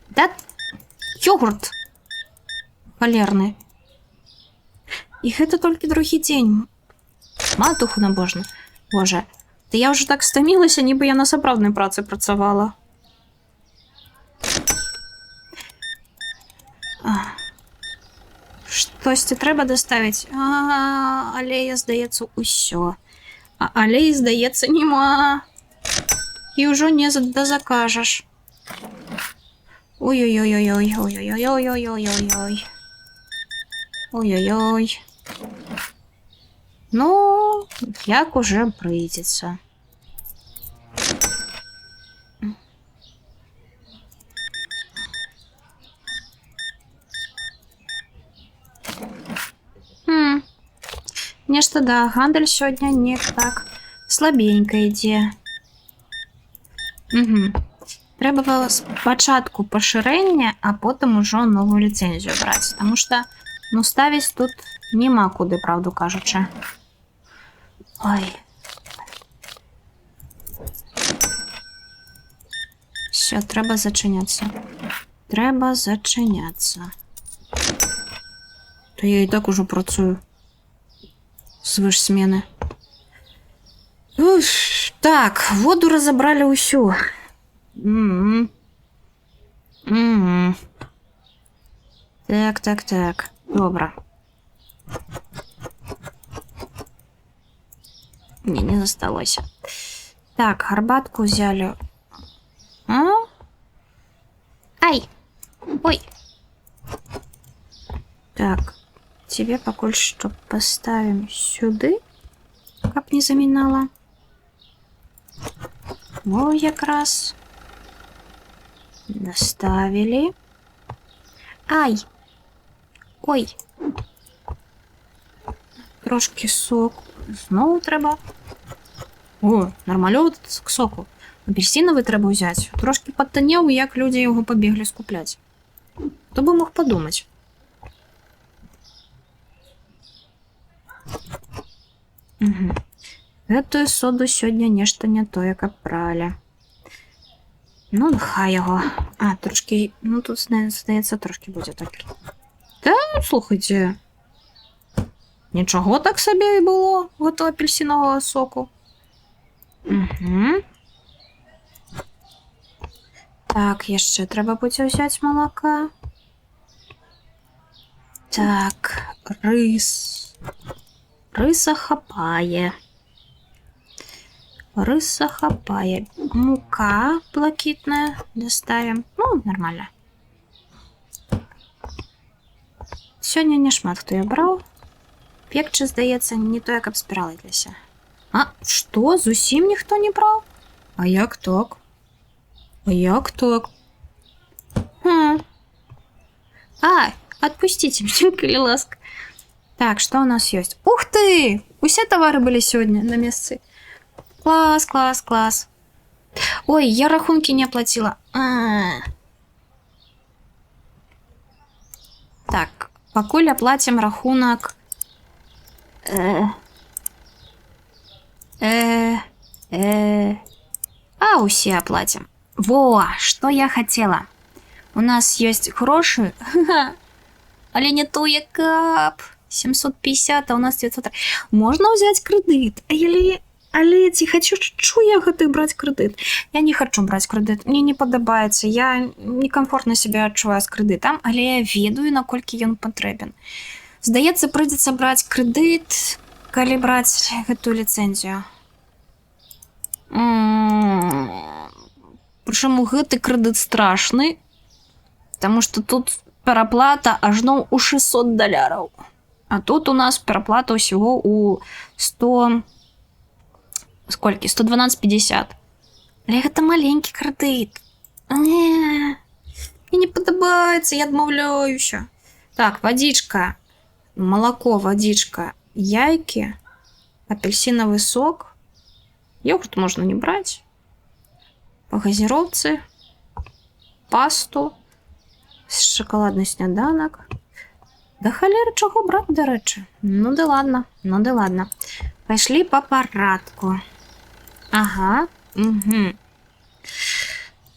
Да, йогурт. Халерны. І гэта толькі другі дзень. Матуху набожна. Боже, та я ўжо так стамілася, нібы я на сапраўднай працы працавала. Штосьці трэба даставіць. Алея, здаецца, усё. А алеі, здаецца, нема. І ўжо не закажаш. Ой-ой-ой-ой-ой, ой-ой-ой-ой-ой-ой-ой. Ой-ой-ой. Ну, як уже прыйдзецца. Нешта да, гандаль сёння не так слабенька ідзе. Трэба спачатку пашырэння, а потым ужо новую ліцэнзію браць, таму што, ну, ставіць тут нема куды, правду кажучы. Ой. Всё, трэба зачыняцца. Трэба зачыняцца. То я і так ужо працую. Звыш смены. Так, воду разабралі ўсю. Так. Добра. Не засталося. Так, гарбатку взяли. Ай! Ой! Так, тебе пакуль што поставим сюды, каб не замінала. О, якраз. Доставили. Ай! Ой! Трошки сок. Знову треба. О, нормальово к соку. Апельсиновый трэба ўзяць. Трошки падтанеў, як людзі яго пабеглі скупляць. Хто бы мог падумаць? Гэтую соду сёння нешта не тое, каб бралі. Ну, хай яго. А, трошки... Ну, тут, здаецца, трошки будзе так. Да, слухайце. Нічого так сабе і было, гэтого апельсинового соку. Так, яшчэ трэба будзе ўзяць малака. Так, рыс. Рыса хапае. Рыса хапае. Мука блакитная доставим. Ну, нормально. Сёння не шмат хто я браў. Пекчы, здаецца, не тое, каб збіралася. А, што? Зусім ніхто не браў? А як так? А як так? Ай, отпустите меня, калі ласка. Так, что у нас есть? Ух ты! Усе товары были сегодня на месте. Класс, класс, класс. Ой, я рахунки не оплатила. Так, пакуль оплатим рахунок. А усе оплатим. Во, что я хотела. У нас есть гроши. Але не тое каб. 750, а у нас 900. Можна взять кредит. Але ці хочу я гэты браць кредит. Я не хочу браць кредит. Мне не падабаецца. Я некомфортно себя адчуваю з кредитам, але я ведаю, наколькі ён патрэбен. Здаецца, прыйдзецца браць кредит, калі браць гэтую ліцэнзію. Прычым гэты крэдыт страшны, таму што тут пераплата ажно ў $600. А тут у нас пераплата ўсяго ў 100... Сколькі? 112,50. Але гэта маленькі крэдыт. Мне не падабаецца, я адмаўляюся. Так, водичка, молоко, водичка, яйки, апельсиновый сок. Йогурт можно не брать. По газировці, пасту, шоколадный сняданок. Да холеры, чого брать, до речі? Ну да ладно, ну да ладно. Пошли по парадку. Ага, угу.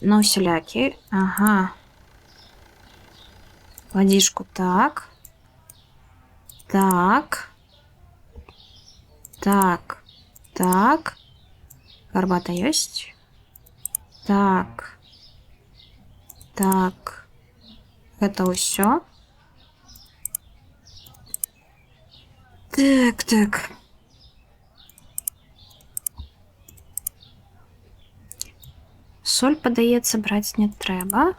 Ну, вселякі, ага. Водичку так. Так. Так. Так. Горбата есть? Так. Так. Это все. Так, так. Соль, подаецца, браць не трэба.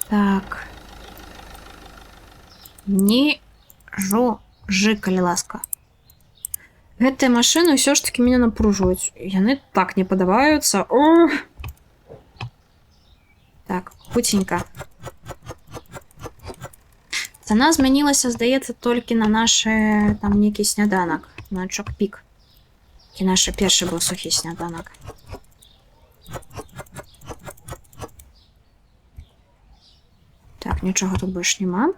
Так. Не жужжы, калі ласка. Гэтыя машыны ўсё ж таки мяне напружваюць. Яны так не падабаюцца. О! Так, хутенька. Цана змянілася, здаецца, толькі на нашы там нейкі сняданак. На чок-пік. І наш першы быў сухі сняданак. Так, нічога тут больш няма.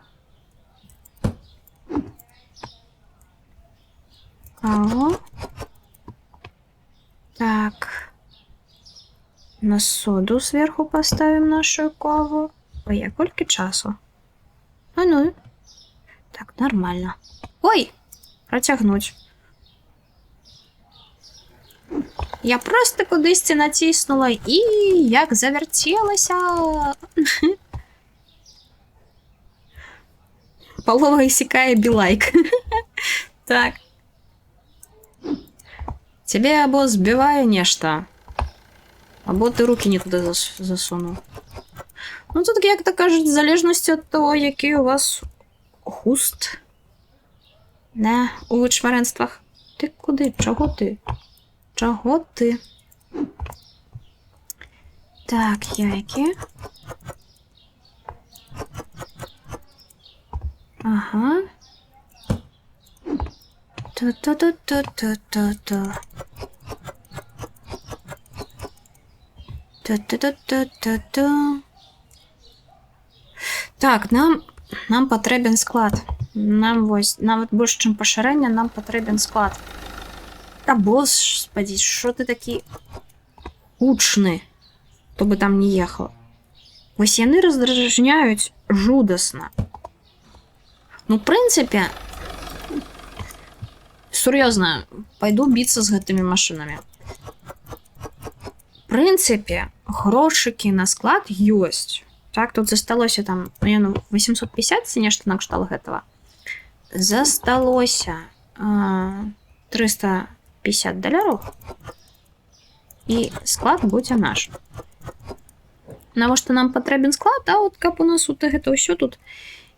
Каву. Так. На соду сверху поставим нашу каву. Ой, а колькі часу? А ну. Так, нормально. Ой! Протягнуть. Я просто кудысьці націснула і як завярцелася. Полова иссякает билайк. Так. Тебе або збивае нешта, або ты руки не туди засунув. Ну тут, як то кажуть, в залежності від того, який у вас хуст. Не, у чваренствах. Ти куди? Чого ти? Чого ти? Так, яйки. Ага. Ту-ту-ту-ту-ту-ту-ту. Ту-ту-ту-ту-ту-ту. Так, нам потрібен склад. Нам ось, навіть більше, чим поширення, нам потрібен склад. Та господи, що ти такий гучний, хто би там не їхав. Ось яны роздражняють жудасно. Ну, в принципе, серьезно, пойду биться с гэтыми машинами. В принципе, грошики на склад есть. Так, тут засталося там, ну, 850, ці нешта накшталт гэтага. Засталося $350. І склад будзе наш. Навошта нам патрэбен склад, а от каб у нас вот гэта ўсё тут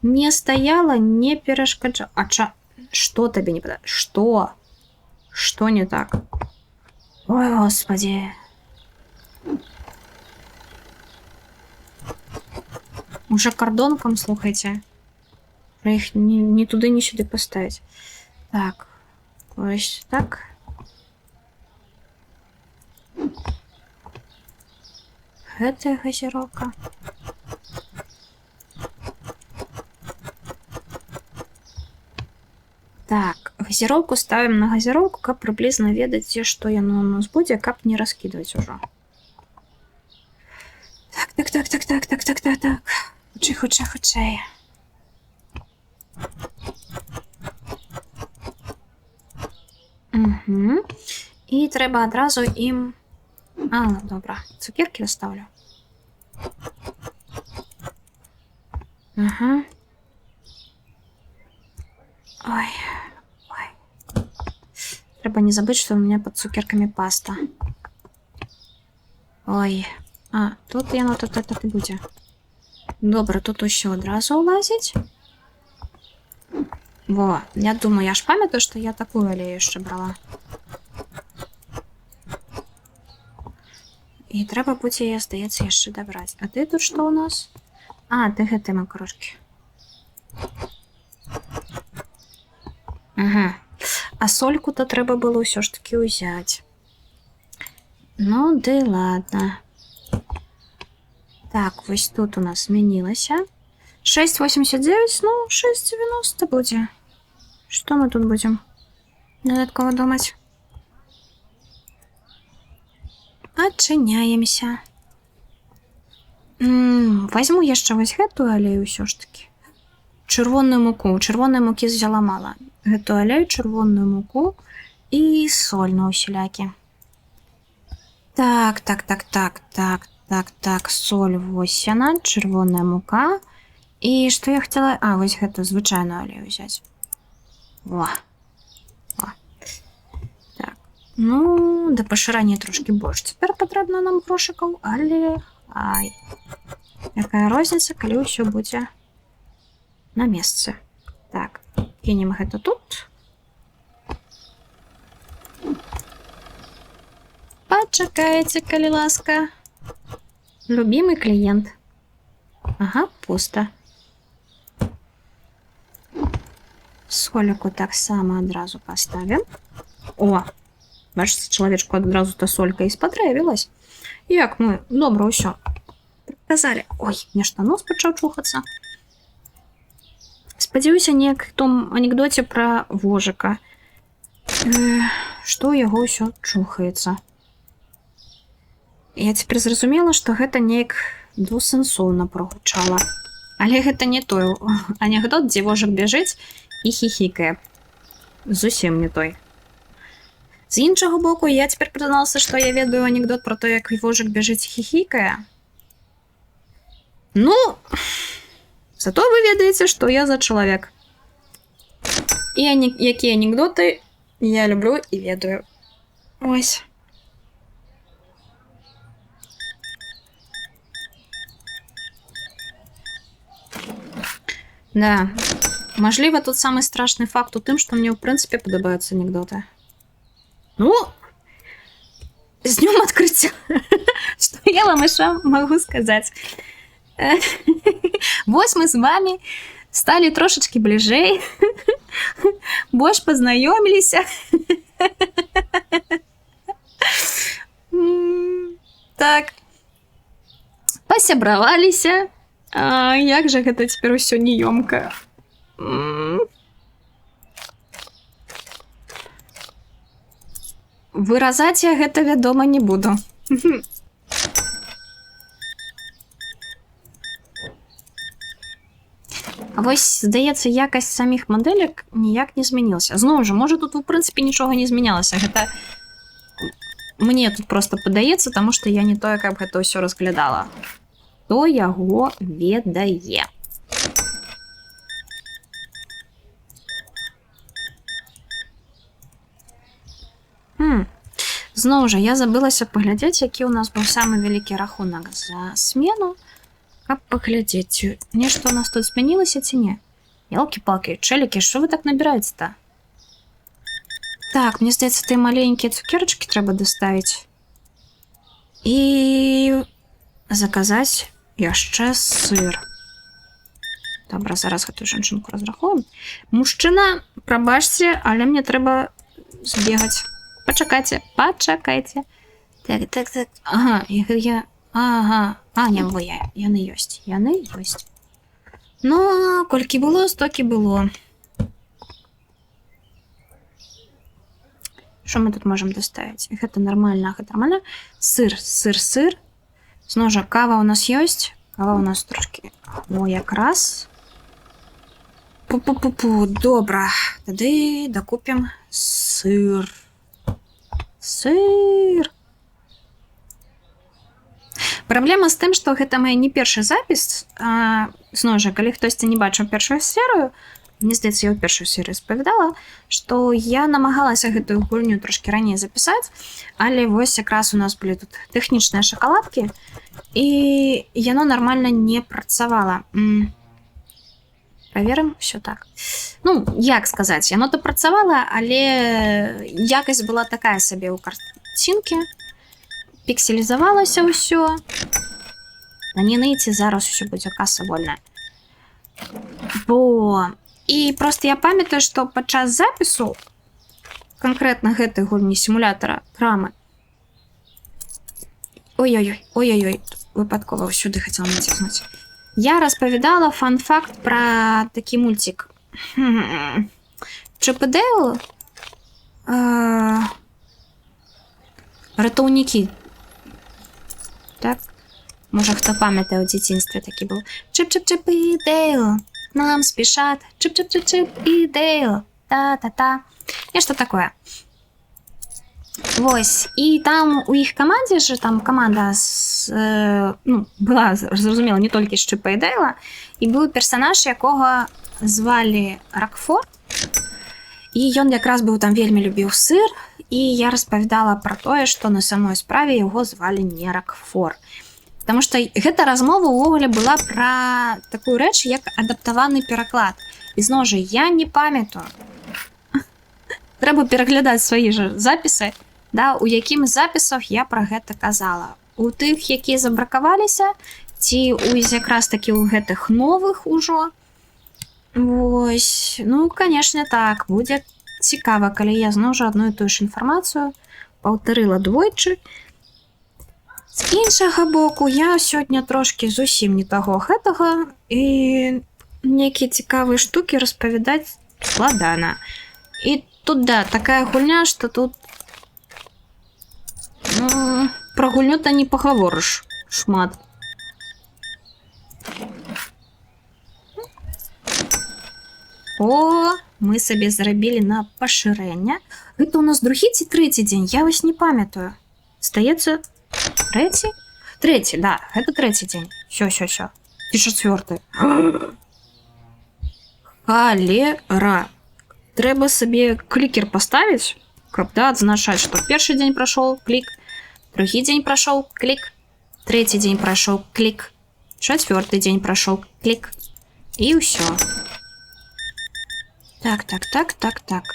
не стояла, не перешкоджала. А что тебе не подать? Что? Что не так? Ой, господи. Уже кордонком, слухайте. Их ни туда, ни сюда поставить. Так. Ось так. Это газировка. Так, газировку ставим на газировку, как приблизно ведать, что яно у нас будет, как не раскидывать уже. Так. Худшей. Угу. І треба одразу їм... А, добре. Цукерки оставлю. Ага. Ой. Треба не забыть, что у меня под цукерками паста. Ой. А, тут яно тут так і будзе. Добра, тут усё адразу ўлазіць. Во, я думаю, я ж памятаю, што я такую алею яшчэ брала. І трэба будзе, я, здаецца, яшчэ дабраць. А ты тут што ў нас? А, ты гэты макарошкі. Ага. А сольку-то трэба было ўсё ж таки ўзяць. Ну, ды ладно. Так, вось тут у нас змянілася. 6,89, ну, 6,90 будзе. Што мы тут будзем дадаткова думаць? Адчыняемся. Возьму яшчэ вось гэтую алею ўсё ж таки. Чырвоную муку. Чырвонай мукі взяла мала. Гэтую алею, чырвоную муку і соль на усялякі. Так, соль вось яна, чырвоная мука. І што я хацела... А, вось гэту звычайную алею взяць. Во. Так. Ну, да пашырання трошки больш. Цяпер патрэбна нам грошыкаў, але... Ай. Якая розніца, калі ўсё будзе на месцы. Так, кінем гэта тут. Пачакайце, калі ласка. Любімы кліент. Ага, пуста. Соліку таксама адразу паставім. О, бачыце, чалавечку адразу-то солька і спатрэбілась. Як мы, добра, ўсё. Казалі, ой, нешта нос пачаў чухацца. Спадзяюся, неяк в том анекдоце пра вожыка. Што ў яго ўсё чухаецца. Я цяпер зразумела, што гэта неяк двусэнсоўна прагучала. Але гэта не той анекдот, дзе вожык бяжыць і хіхікае. Зусім не той. З іншага боку, я цяпер прызналася, што я ведаю анекдот пра то, як вожык бяжыць і хіхікае. Ну, зато вы ведаеце, што я за чалавек. І якія анекдоты я люблю і ведаю. Ось. Да. Мажліва, тут самы страшны факт у тым, што мне ў прынцыпе падабаюцца анекдоты. Ну, з днём адкрыцця. Што я вам яшчэ магу сказаць? Вось мы з вами сталі трошачкі бліжэй, больш пазнаёміліся. Так, пасябраваліся. А як жа гэта цяпер усё неёмка? Выразаць я гэта, вядома, не буду. А вось, здаецца, якасць саміх мадэлек ніяк не змянілася. Зноў жа, можа, тут, у прынцыпе, нічога не змянялася. Гэта мне тут проста падаецца, таму што я не тое, каб гэта ўсё разглядала. Хто яго ведае? Зноў жа, я забылася паглядзець, які ў нас быў самы вялікі рахунак за смену. Каб паглядзець, нешта ў нас тут змянілася ці не? Ёлкі-палкі, чэлікі, што вы так набіраеце-то? Так, мне здаецца, ты маленькія цукерачкі трэба даставіць. І заказаць яшчэ сыр. Добра, зараз гэтую жанчынку разрахуем. Мужчына, прабачце, але мне трэба збегаць. Пачакайце. Так. Ага, ага. А, не, во, яны ёсць. Ну, колькі было, стокі было. Што мы тут можам даставіць? Гэта нармальна, Сыр. Зноў жа, кава у нас ёсць. Кава у нас трошкі. О, якраз. Пу-пу-пу-пу, добра. Тады дакупім сыр. Праблема з тым, што гэта мая не першы запіс. Зноў жа, калі хтосьці не бачыў першую серыю, Мне здаецца, я ў першую серыю распавядала, што я намагалася гэтую гульню трошкі раней запісаць, але вось якраз у нас былі тут тэхнічныя шакаладкі, і яно нармальна не працавала. Праверым, ўсё так. Ну, як сказаць, яно то працавала, але якасць была такая сабе ў карцінкі. Пікселізавалася ўсё. На не нейце, зараз усё будзе каса вольная. Бо... І проста я памятаю, што падчас запісу канкрэтна гэтай гульні сімулятара крамы. Ой-ой-ой, выпадкова сюды хацела націснуць. Я распавядала фан-факт пра такі мульцік. Чып і Дейл? Ратаўнікі. Так? Можа, хто памятае, у дзяцінстве такі быў. Чып-чып-чып і Дейл. Нам спешат. Чып-чып-чып-чып і Дейл. Та-та-та. Нешта такое. Вось. І там у іх камандзе ж, там каманда была, зразумела, не толькі з Чыпа і Дейла, і быў персанаж, якога звалі Ракфор. І ён якраз быў там вельмі любіў сыр, і я распавядала пра тое, што на самой справе яго звалі не Ракфор. Таму што гэта размова ўвогуле была пра такую рэч, як адаптаваны пераклад. І зноў жа, я не памятаю. Трэба пераглядаць свае ж запісы, да, у якім запісах я пра гэта казала. У тых, якія забракаваліся, ці якраз такі ў гэтых новых ужо. Вось, ну, канешне, так, будзе цікава, калі я зноў жа адну і тую ж інфармацыю паўтарыла двойчы. З іншага боку, я сёння трошкі зусім не таго гэтага, і нейкія цікавыя штукі распавядаць складана. І тут, да, такая гульня, што тут пра гульню-то не пагаворыш шмат. О, мы сабе зрабілі на пашырэнне. Гэта ў нас другі ці трэці дзень, я вось не памятаю. Здаецца, трэці? Трэці, да, гэта трэці дзень. Всё. Ці чацвёрты. Халера. Трэба сабе клікер паставіць, каб, да, адзначаць, што першы дзень прайшоў, клік, другі дзень прайшоў, клік, трэці дзень прайшоў, клік, чацвёрты дзень прайшоў, клік. І ўсё. Так.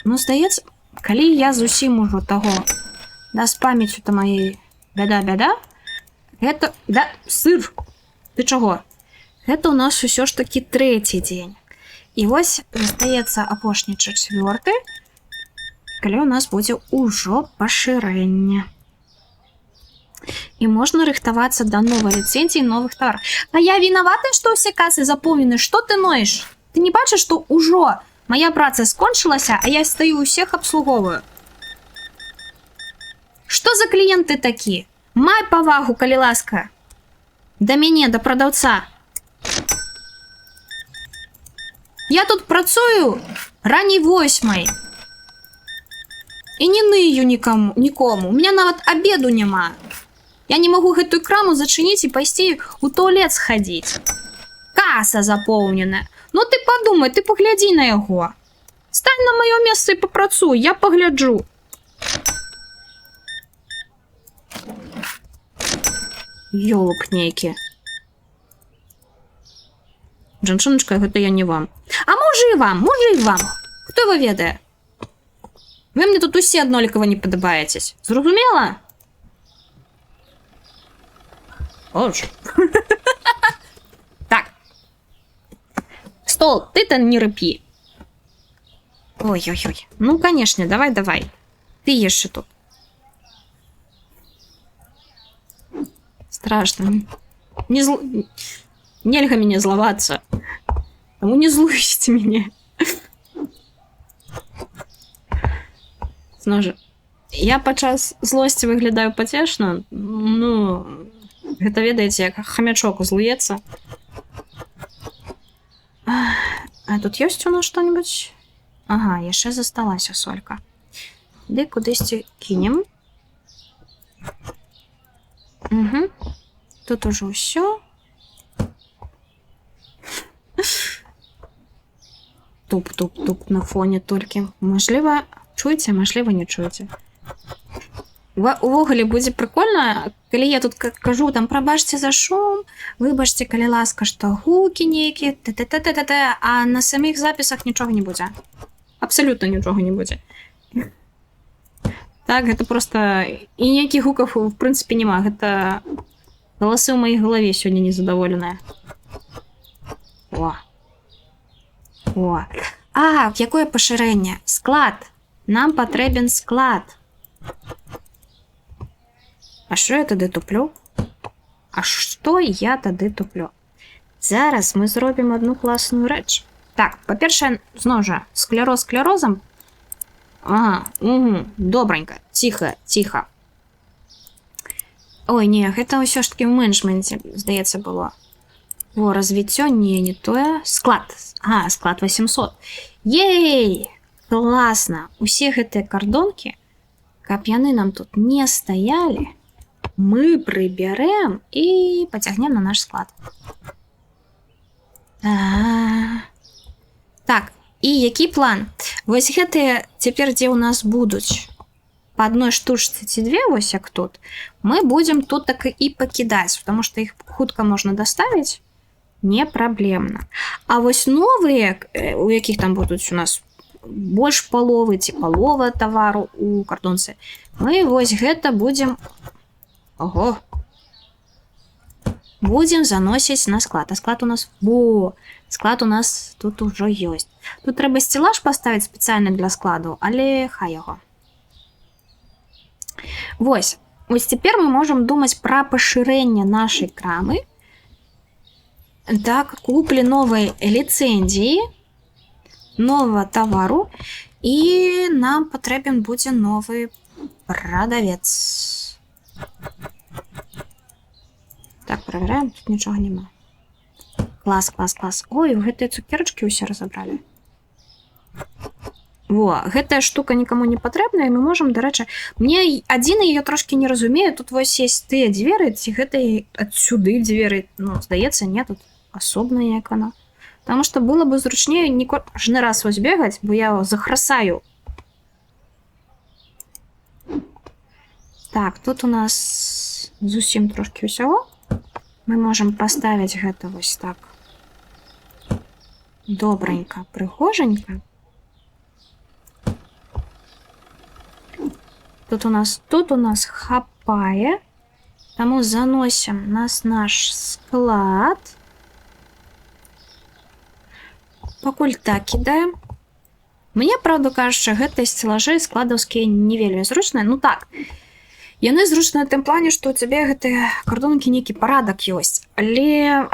Ну, здаецца, калі я зусім ужо таго, да, з памяццю-то маей бяда, гэта, да, сыр, ты чаго? Гэта ў нас усё ж такі трэці дзень. І вось, здаецца, апошні чацвёрты, калі ў нас будзе ўжо пашырэнне. І можна рыхтавацца да новай ліцэнзіі новых тавараў. А я вінавата, што ўсе касы запоўнены? Што ты ноеш? Ты не бачыш, што ўжо моя праца скончылася, а я стаю ўсіх абслуговую. Што за кліенты такі? Май павагу, калі ласка. Да мяне, да прадаўца. Я тут працую раней 8. І не ную нікому. У меня нават обеду няма. Я не магу гэтую краму зачыніць і пайсці у туалет схадзіць. Каса запоўненая. Ну ты подумай, ты паглядзі на яго. Стань на маё месца і папрацуй, я пагляджу. Ёлуп нейкі. Жанчыначка, гэта я не вам. А можа і вам. Хто его ведае? Вы мне тут усе аднолькава не падабаецесь. Зразумела? Ож. Так. Стол, ты-то не рыпі. Ой-ой-ой. Ну, конечно, давай. Ты ешь тут. Страшно. Нельга мяне злавацца. Таму не злуйце мяне. Зноў жа, я падчас злосці выглядаю пацешна. Ну, гэта ведаеце, як хамячок узлуецца. А тут ёсць у нас што-небудзь? Ага, яшчэ засталася солька. Ды кудысьці кінем. Угу. Тут ужо ўсё. туп-туп-туп на фоне толькі. Можліва, чуеце, можліва, не чуеце. Увогуле будзе прикольна, калі я тут кажу, там, прабачце за шум, выбачце, калі ласка, што гукі нейкі, а на самих запісах нічога не будзе. Абсолютно нічога не будзе. Так, гэта просто... І ніякіх гукаў, в прынцыпе, няма. Гэта галасы ў маёй галаве сёння незадаволеныя. О. Якое пашырэнне? Склад. Нам патрэбен склад. А што я тады туплю? Зараз мы зробім одну класную рэч. Так, па-першае, зноў жа, склероз склерозам. Ага, добранька, ціха. Ой, не, гэта ўсё ж таки ў менеджменце, здаецца, было. Развіццё, не тое. Склад 800. Ей! Класна! Усе гэтыя кардонкі, каб яны нам тут не стаялі, мы прыбярэм і пацягнем на наш склад. Так, і які план? Вось гэтыя цяпер, дзе ў нас будуць па адной штучцы ці дзве, вось як тут, мы будзем тут так і пакідаць, потому што іх хутка можна даставіць, не праблемна. А вось новыя, у якіх там будуць у нас больш паловы ці палова тавару у кардонцы, мы вось гэта будзем будзем заносіць на склад. А склад у нас склад у нас тут ужо ёсць. Тут трэба сцеллаж паставіць спецыяльна для складу, але хай яго. Вось цяпер мы можам думаць пра пашырэнне нашай крамы. Так, куплі новай ліцэнзіі, новага тавару, і нам патрэбен будзе новы прадавец. Так, праверяем, тут нічога няма. Клас. Ой, гэтыя цукерачкі ўсе разабралі. Гэтая штука нікому не патрэбная, і мы можам, дарэчы, мне адзіна яе трошкі не разумею, тут вось есть тыя дзверы, ці гэта адсюды дзверы, здаецца, не, тут асобная як она. Потому што было бы зручнее не кожны раз вось бегаць, бо я захрасаю. Так, тут у нас зусім трошкі ўсяго. Мы можам паставіць гэта вось так. Добранька, прыгожанька. Тут у нас хапае. Таму заносім наш склад. Пакуль так кідаем. Мне, правда, кажучы, гэтыя сцеллажы складаўскія не вельмі зручныя. Так, яны зручныя тым плане, што ў цябе гэтыя кардонкі нейкі парадак ёсць. Але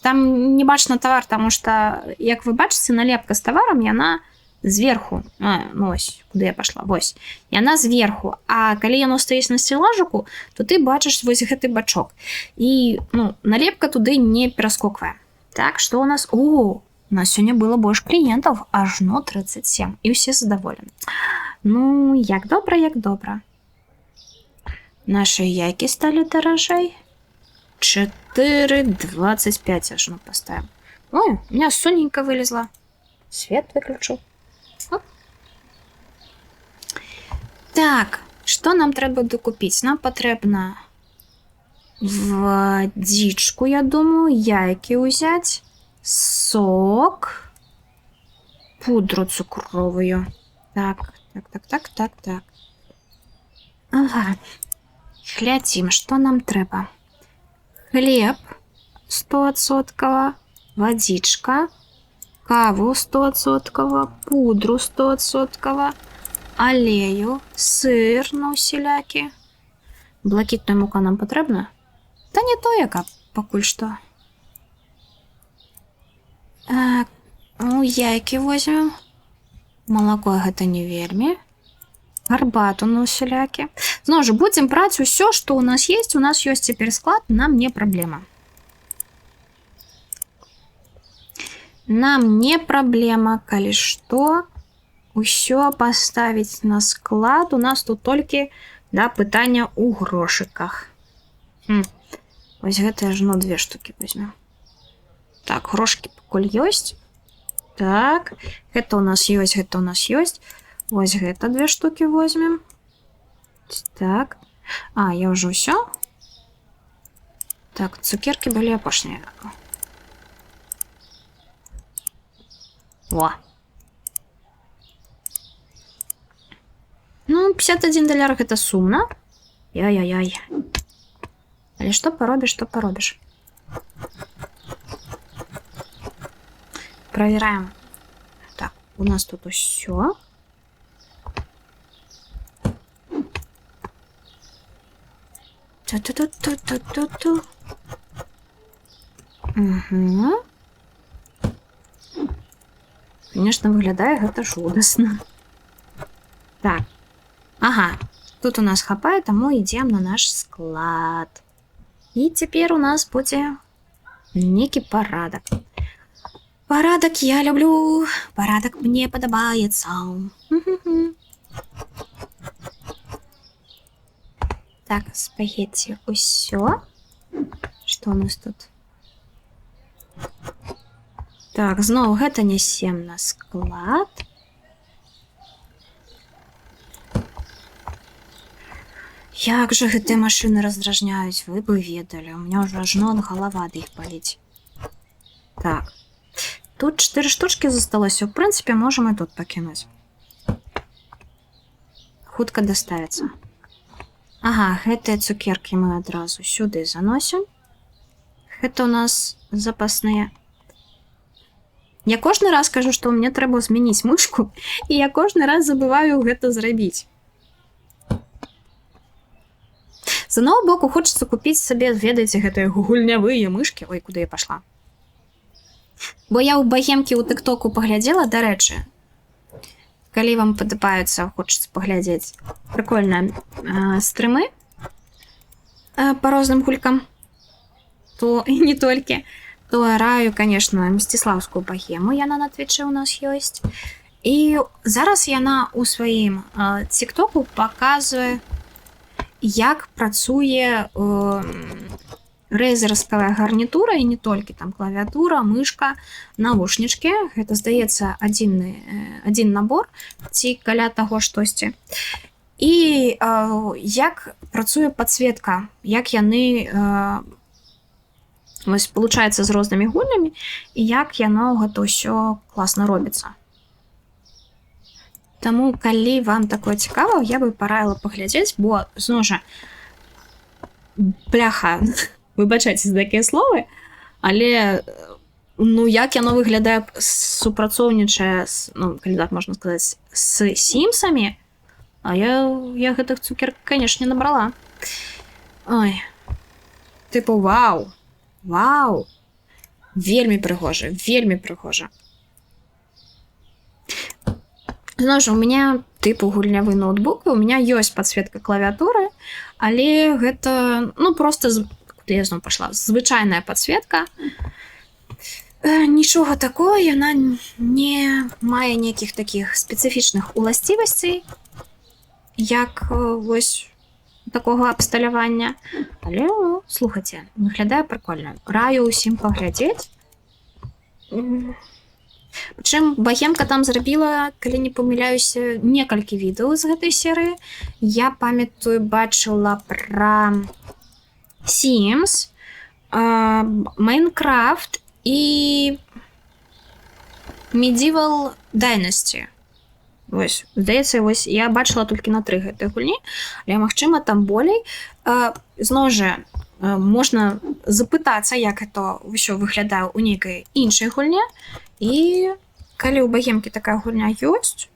там не бачна тавар, таму што, як вы бачыце, налепка з таварам, яна зверху. Ось, куды я пашла? Вось. Яна зверху. А калі яно стаіць на сцеллажыку, то ты бачыш вось гэты бачок. І, налепка туды не пераскоквае. Так, што у нас? У нас сёння было больш кліентаў, ажно 37. І ўсе задаволены. Як добра. Нашы яйкі сталі даражэй. 4,25 ажно паставім. Ой, у меня соненька вылезла. Свет выключу. Так, што нам трэба докупіць? Нам патрэбна вадзічку, я думаю, яйкі ўзяць, сок, пудру цукровую. Так. Ага. Глядзім, што нам трэба. Хлеб 100%, вадзічка, каву 100%, пудру 100%, алею, сыр усялякі. Блакітная мука нам патрэбна? Та не то, яка пакуль што. Яйкі возьмем. Малако гэта не вельмі. Гарбату усялякі. Зноў жа, будзем браць усё, што ў нас ёсць. У нас ёсць цяпер склад, нам не праблема. Нам не праблема, калі што, усё паставіць на склад. У нас тут толькі пытання ў грошыках. Вось гэтыя жно 2 штукі возьмем. Так, грошкі пакуль ёсць. Так, гэта у нас ёсць, гэта у нас ёсць. Вось гэта 2 штукі возьмем. Так. А, я ўжо ўсё. Так, цукеркі былі апошнія. О. Ну, $51 гэта сумна. Яй-яй-яй. Але што паробіш, што паробіш. Проверяем. Так, у нас тут усё. Ту-ту-ту-ту-ту-ту. Угу. Конечно, выглядае гэта жудасна. Так. Ага. Тут у нас хапае, таму ідзем на наш склад. І цяпер у нас будзе некі парадак. Парадак я люблю. Парадак мне падабаецца. Так, спагетці усё. Што у нас тут? Так, зноў гэта нясем на склад. Як жа гэтыя машыны раздражняюць, вы бы ведалі. У меня ўжо ажно галава ад іх баліць. Так. Тут 4 штучкі засталося. В прынцыпе, можам і тут пакінуць. Хутка даставіцца. Ага, гэтыя цукеркі мы адразу сюды заносім. Гэта у нас запасныя. Я кожны раз кажу, што мне трэба змяніць мышку, і я кожны раз забываю гэта зрабіць. З аднаго боку, хочацца купіць сабе, ведаеце, гэтыя гульнявыя мышкі. Ой, куды я пашла? Бо я ў багемкі ў тыктоку паглядзела, дарэчы. Калі вам падабаюцца, хочацца паглядзець прикольныя стрымы па розным гулькам, то і не толькі, то раю, конечно, Мсціслаўскую багему, яна на твічы у нас ёсць. І зараз яна ў сваім тиктоку паказвае, як працуе рэзерская гарнітура, і не толькі там клавіатура, мышка, навушнічкі. Гэта, здаецца, адзін набор, ці каля таго штосьці. І як працуе падсветка, як яны спалучаюцца з рознымі гульнямі, і як яно гэта ўсё класна робіцца. Таму, калі вам такое цікава, я бы параіла паглядзець, бо, зноў жа, бляха, выбачайце за такія словы, але, ну, як яно выглядае супрацоўнічае, ну, калі так можна сказаць, з Сімсамі, а я гэтых цукерак, канешне, набрала. Ой, тыпу, вау, вау, вельмі прыгожа, вельмі прыгожа. Зноў жа, у меня тыпу гульнявы ноутбук, у меня ёсць падсветка клавіатуры, але гэта, ну, просто, куды я зноў пашла, звычайная падсветка. Нічога такое, яна не мае нейкіх такіх спецыфічных уласцівасцей, як вось такога абсталявання. Але, ну, слухайце, выглядае прикольна. Раю ўсім паглядзець. Прычым багемка там зрабіла, калі не памыляюся, некалькі відэо з гэтай серыі. Я памятаю, бачыла пра Sims, Minecraft і Medieval Dynasty. Вось, здаецца, вось я бачыла толькі на 3 гэтыя гульні, але, магчыма, там болей. Зноў жа, можна запытацца, як это ўсё выглядае ў нейкай іншай гульне. І калі ў багемкі такая гульня ёсць,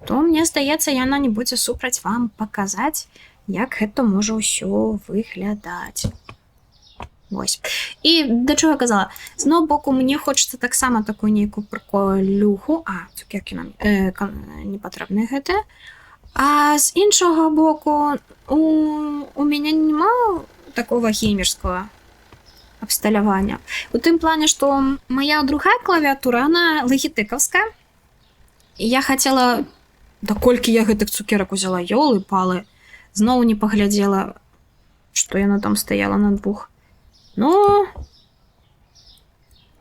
то, мне здаецца, яна не будзе супраць вам паказаць, як гэта можа ўсё выглядаць. Вось. І да чого я казала? З одного боку, мені хочеться таксама таку нейку приколюху. Цукерки нам не потрібні гэты. А з іншого боку, у мене нема такого геймерского абсталявання. У тым плане, что моя другая клавиатура, она логитековская. І я хотела... Да колькі я гэтых цукерок узяла, ёлы-палы. Зноў не паглядзела, што яна там стаяла на 2. Ну,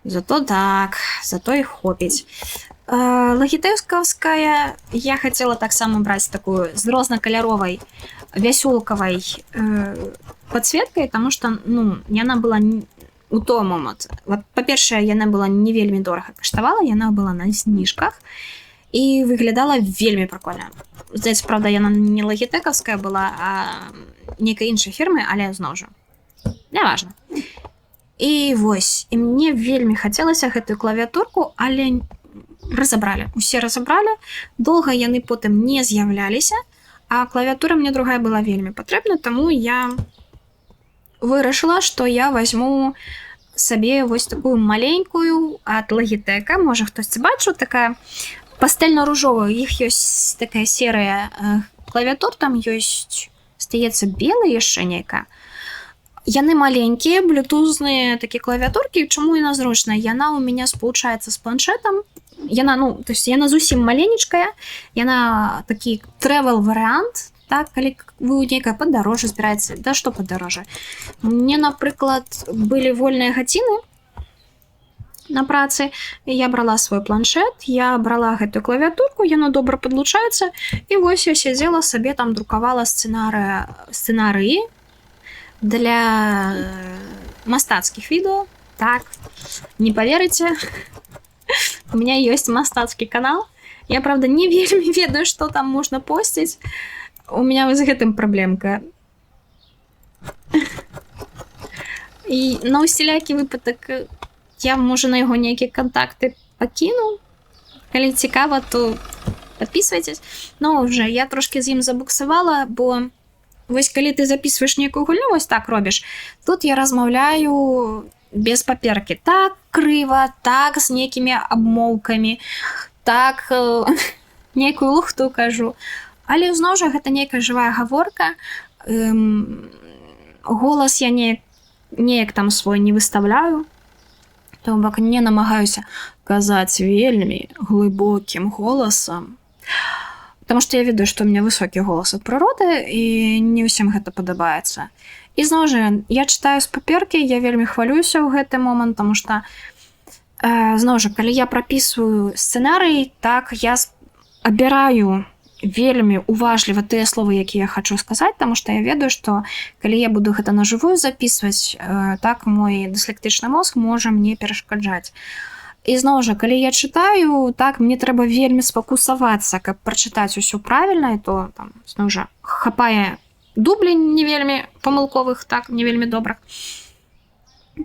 Зато так, зато і хопіць. Логитеевская я хотела так само брать такую с рознокольоровой вясёлкавай подсветкой, потому что ну яна была у той момент. Вот, па-першае, яна была не вельмі дорага каштавала, яна была на зніжках і выглядала вельмі прикольна. Здаецца, правда, яна не лагітэкаўская была, а нейкай іншай фірмы, але зноў жа няважна. І вось, і мне вельмі хацелася гэтую клавіатурку, але разабралі. Усе разабралі, доўга яны потым не з'яўляліся, а клавіатура мне другая была вельмі патрэбна, таму я вырашыла, што я возьму сабе вось такую маленькую ад Logitech. Можа, хтосьці бачыў, такая пастэльна-ружовая. Іх ёсць такая серыя клавіатур, там ёсць, здаецца, белая яшчэ нейкая. Яны маленькія, блютузныя такія клавіатуркі. Чаму яна зручная? Яна у мяне спалучаецца з планшетам. Яна, ну, то есть яна зусім маленечкая. Яна такі travel-варыянт. Так, калі вы ў нейкае падарожжа збіраеце, да што падарожжа. Мне, напрыклад, былі вольныя гадзіны на працы, я брала свой планшет, я брала гэтую клавіатурку, яна добра падлучаецца, і вось я сядзела сабе там, друкавала сцэнарыі для мастацкіх відэо. Так, не поверыце, у меня ёсць мастацкі канал. Я, правда, не вельмі ведаю, што там можна посціць. У меня з гэтым праблемка. І на усялякі выпадак я, можа, на яго нейкія кантакты пакіну. Калі цікава, то подписывайтесь. Но уже я трошки з ім забуксавала, бо вось калі ты записываешь нейкую гульню, вось так робіш, тут я размаўляю без паперкі. Так крыва, так з нейкімі абмоўкамі, так нейкую лухту кажу. Але зноў жа гэта нейкая жывая гаворка. Голас я неяк там свой не выставляю. То бок не намагаюся казаць вельмі глыбокім голасам. Потому что я ведаю, што у меня высокі голас ад прыроды, і не ўсім гэта падабаецца. І зноў жа, я чытаю з паперкі, я вельмі хвалююся ў гэты момант, таму што зноў жа, калі я прапісваю сцэнарый, так я абіраю вельмі уважліва тыя словы, якія я хочу сказаць, таму што я ведаю, што калі я буду гэта нажывую записваць, так мой дыслектычны мозг можа мне перашкаджаць. І зноў жа, калі я чытаю, так мне трэба вельмі сфокусавацца, каб прачытаць усё правільна, і то там зноў жа хапае дублі не вельмі памылковых, так не вельмі добрых.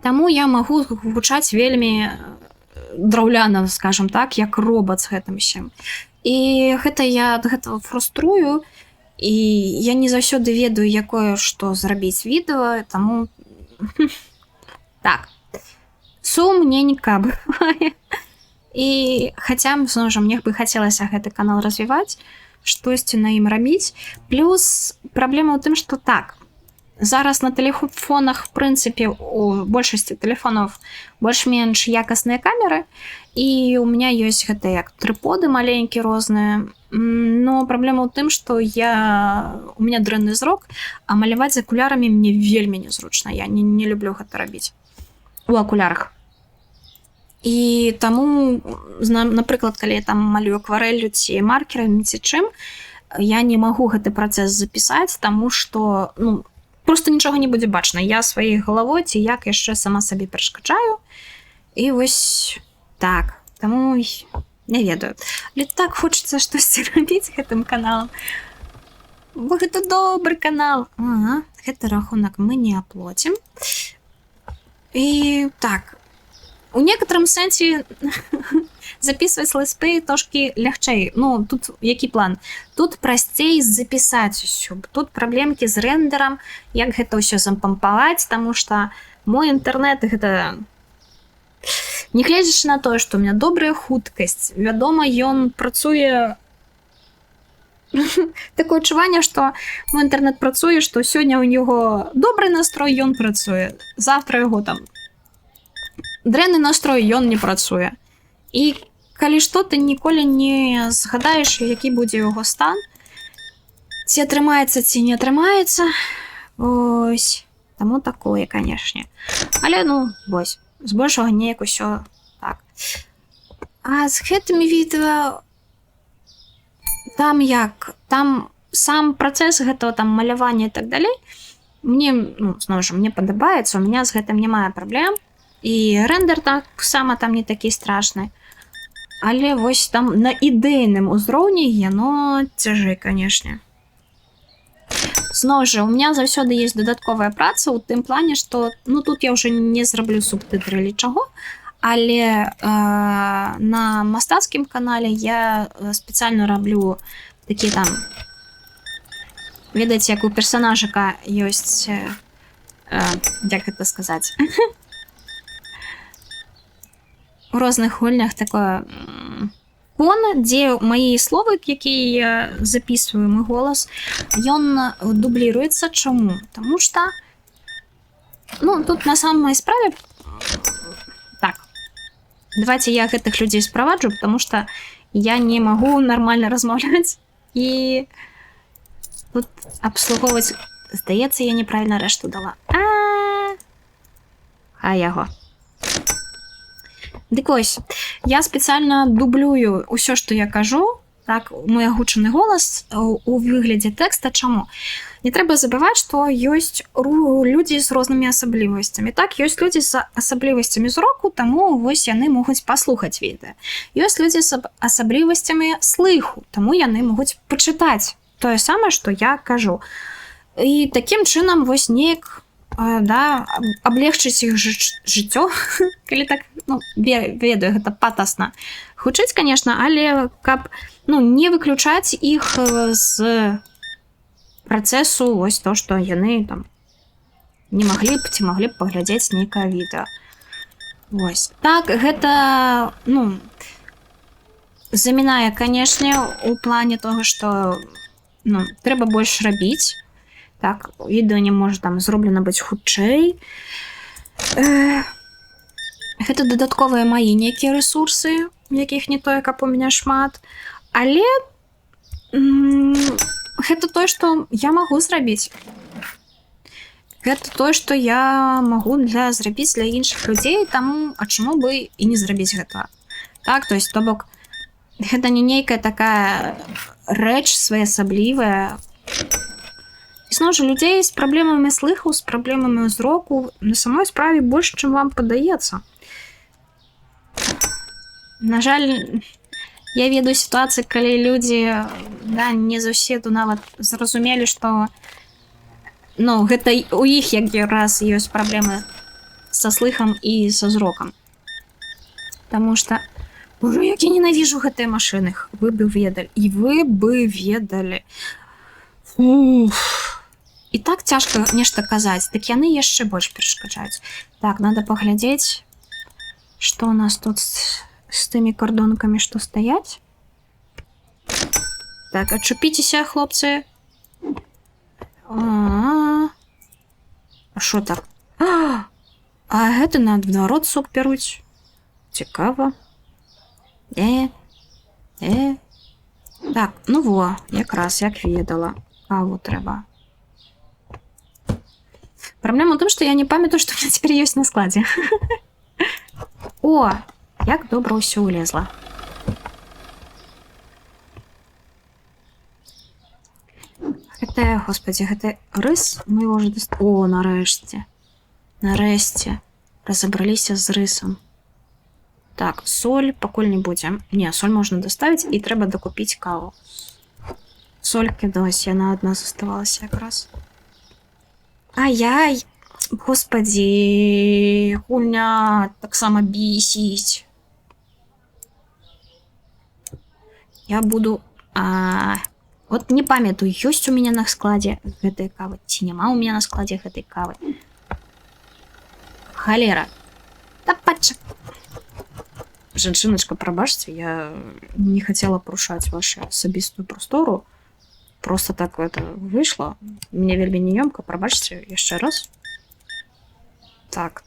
Таму я магу гучаць вельмі драўляна, скажем так, як робот з гэтым усім. І гэта я ад гэтага фруструю, і я не заўсёды ведаю, якое што зрабіць відэо, таму так, сум мне не кабывае. І хаця, зноў жа, мне бы хацелася гэты канал развіваць, штосьці на ім рабіць. Плюс праблема ў тым, што так, зараз на тэлефонах, в прынцыпе, у большасці тэлефонаў больш-менш якасныя камеры, і у меня ёсць гэта як трыподы маленькія розныя. Но праблема ў тым, што у меня дрэнны зрок, а маляваць з акулярамі мне вельмі незручна. Я не люблю гэта рабіць у акулярах. І таму, напрыклад, калі я там малюю акварэллю ці маркерамі ці чым, я не магу гэты працэс запісаць, таму што, ну, просто нічога не будзе бачна. Я сваёй галавой ці як яшчэ сама сабе перашкаджаю. І вось так. Таму не ведаю. Але так хочацца штосьці рабіць гэтым каналам. Бо гэта добры канал. Ага, гэты рахунак мы не аплоцім. І так, у некаторым сэнсе записываць летсплей трошки лягчэй. Ну, тут які план? Тут прасцей запісаць усё. Тут праблемкі з рэндерам, як гэта ўсё зампампаваць, таму што мой інтэрнет гэта... Не гледзячы на тое, што ў меня добрая хуткасць, вядома, ён працуе... Такое адчуванне, што мой інтэрнет працуе, што сёння ў яго добры настрой, ён працуе. Завтра яго там дрэнны настрой, ён не працуе. І калі што, ты ніколі не згадаеш, які будзе яго стан. Ці атрымаецца, ці не атрымаецца. Ось. Таму такое, канешне. Але, ну, вось. Збольшага неяк усё Так. А з гэтымі відэа там як? Там сам працэс гэтага там малявання і так далей, мне, ну, зноў жа, мне падабаецца, у меня з гэтым не мае праблем. І рэндэр таксама там не такі страшны. Але вось там на ідэйным узроўні яно цяжэй, канешне. Зноў жа, у меня заўсёды есть дадатковая праца ў тым плане, што ну тут я ўжо не зраблю субтытры или чаго, але на мастацкім канале я спецыяльна раблю такі там, ведаеце, як у персонажыка ёсць, як гэта сказаць, у розных гульнях такое фон, дзе мои словы, якія я записываю, мой голас, ён дубліруецца. Чаму? Таму што ну тут на самой справе так, давайте я гэтых людзей справаджу, потому что я не могу нормально размаўляць і тут абслугоўваць. Здаецца, я неправильно рэшту дала. А яго. Дык вось, я спецыяльна дублюю ўсё, што я кажу, так, мой агучаны голас у выглядзе тэкста. Чаму? Не трэба забываць, што ёсць людзі з рознымі асаблівасцямі. Так, ёсць людзі з асаблівасцямі зроку, таму вось яны могуць паслухаць відэа. Ёсць людзі з асаблівасцямі слыху, таму яны могуць пачытаць тое самае, што я кажу. І такім чынам вось неяк, да, аблегчыць іх жыццё, калі так, ну, ведаю, гэта патасна гучыць, конечно, але каб, ну, не выключаць іх з працэсу, вось то, што яны там не маглі б ці маглі б паглядзець нейкае відэа. Вось. Так, гэта, ну, замінае, канешне, у плане того, што, ну, трэба больш рабіць. Так, відэо не можа там зроблена быць хутчэй. Гэта дадатковыя мае нейкія рэсурсы, якіх не тое, каб у мяне шмат. Але гэта тое, што я магу зрабіць. Гэта тое, што я магу зрабіць для іншых людзей, таму а чаму бы і не зрабіць гэта? Так, то есть, то бок, гэта не нейкая такая рэч своеасаблівая. Зноў жа, людзей з праблемамі слыху, з праблемамі зроку на самой справе больш, чым вам падаецца. На жаль, я ведаю сітуацыі, калі людзі, да, не заўсёды нават зразумелі, што, ну, гэта у іх як раз ёсць праблемы са слыхам і са зрокам. Таму што, боже, як я ненавіжу гэтыя машыны, вы бы ведалі. І вы бы ведалі. Уф. І так цяжка нешта казаць, дык яны яшчэ больш перашкаджаюць. Так, надо паглядзець, што у нас тут з тымі кардонкамі, што стаяць. Так, адчупіцеся, хлопцы. А што так? А гэта наадварот сок бяруць. Цікава. Так, ну во, якраз як ведала. Каву трэба. Праблема ў том, што я не памятаю, што у меня цяпер ёсць на складзе. О, як добра ўсё ўлезла. Гэта, господи, гэта рыс? Мы его уже достали. О, нарэшце. Нарэшце. Разабраліся з рысам. Так, соль пакуль не будзем. Не, соль можна даставіць і трэба дакупіць каву. Соль кідалась, яна адна заставалася якраз. Ай-яй, господи, гульня таксама бісіць. Я буду... Вот не памятаю, ёсць у меня на складзе гэтай кавы, ці няма у меня на складзе гэтай кавы. Халера. Да пачак. Жанчыначка, прабачце, я не хацела парушаць вашу асабістую прастору. Просто так это вышло. Мне вельмі неёмка, прабачце яшчэ раз. Так,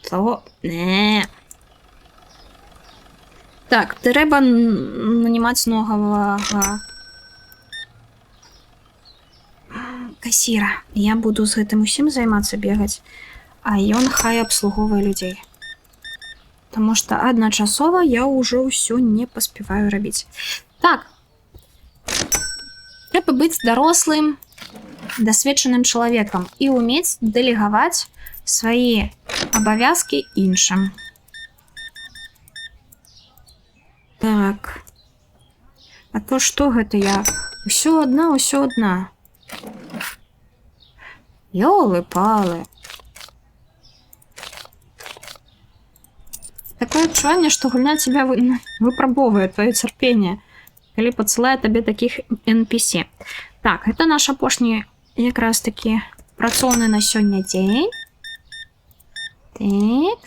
то... Так, трэба нанімаць новага касіра. Я буду з гэтым усім займацца, бегаць, а ён хай абслугоўвае людзей. потому что адначасова я ўжо ўсё не паспяваю рабіць. Так. Трэба быць дарослым, дасведчаным чалавекам і ўмець дэлегаваць свае абавязкі іншым. Так. А то што гэта я? Усё одна. Ёлы-палы. Такое адчуванне, што гульня тебя выпрабоўвае твоё цярпенне, калі пасылае табе такіх NPC. Так, это наш апошні якраз такі працоўны на сёння дзень. Так.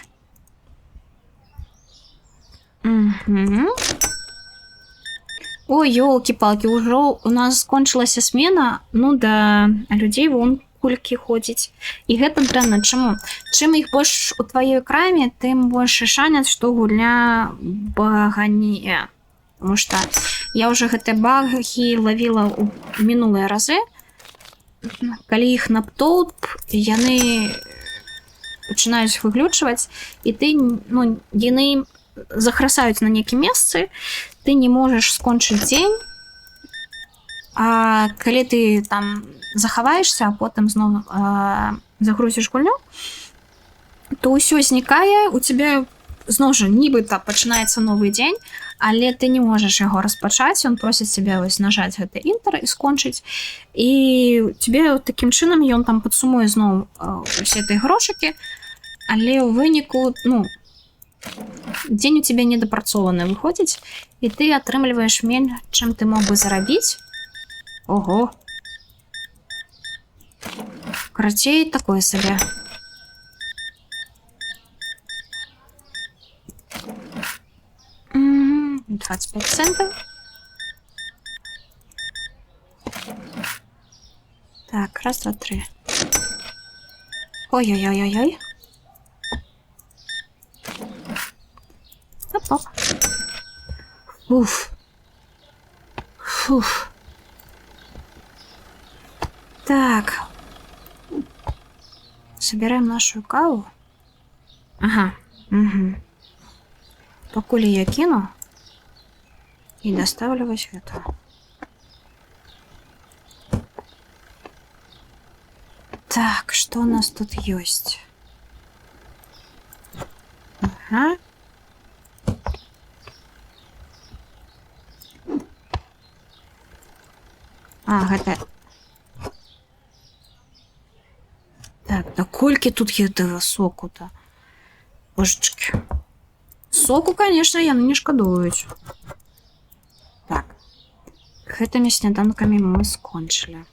Ой, ёлкі-палкі, ўжо у нас скончылася смена, ну да, людзей вон кулькі ходзіць. І гэта дрэнна. Чаму? Чым іх больш у тваёй краме, тым большы шанец, што гульня баганее. Потому што я ўжо гэтыя багі лавіла ў мінулыя разы. Калі іх наптоўп, яны пачынаюць выключваць, і ты, ну, яны захрасаюць на нейкім месцы, ты не можаш скончыць дзень, а калі ты там захаваешся, а потым зноў загрузіш гульню, то ўсё знікае, у цябе зноў жа нібыта пачынаецца новы дзень, але ты не можаш яго распачаць, ён просіць цябе вось нажаць гэты інтэр і скончыць, і цябе такім чынам ён там падсумуе зноў усе тыя грошыкі, але ў выніку, ну, дзень у цябе недапрацованы выходзіць, і ты атрымліваеш менш, чым ты мог бы зарабіць. Ого. Карацей, такое сабе. М, 25 центов. Так, раз, два, три. Ой-ой-ой-ой-ой. Оп-оп. Уф. Фуф. Так. Собираем нашу каву. Ага. Угу. Покуль я кину и доставлю вот это. Так, что у нас тут есть? Ага. А, гэта... Так, да колькі тут гэтага соку-то? Божечки. Соку, конечно, яны не шкадуюць. Так. Гэтымі сняданкамі мы скончылі.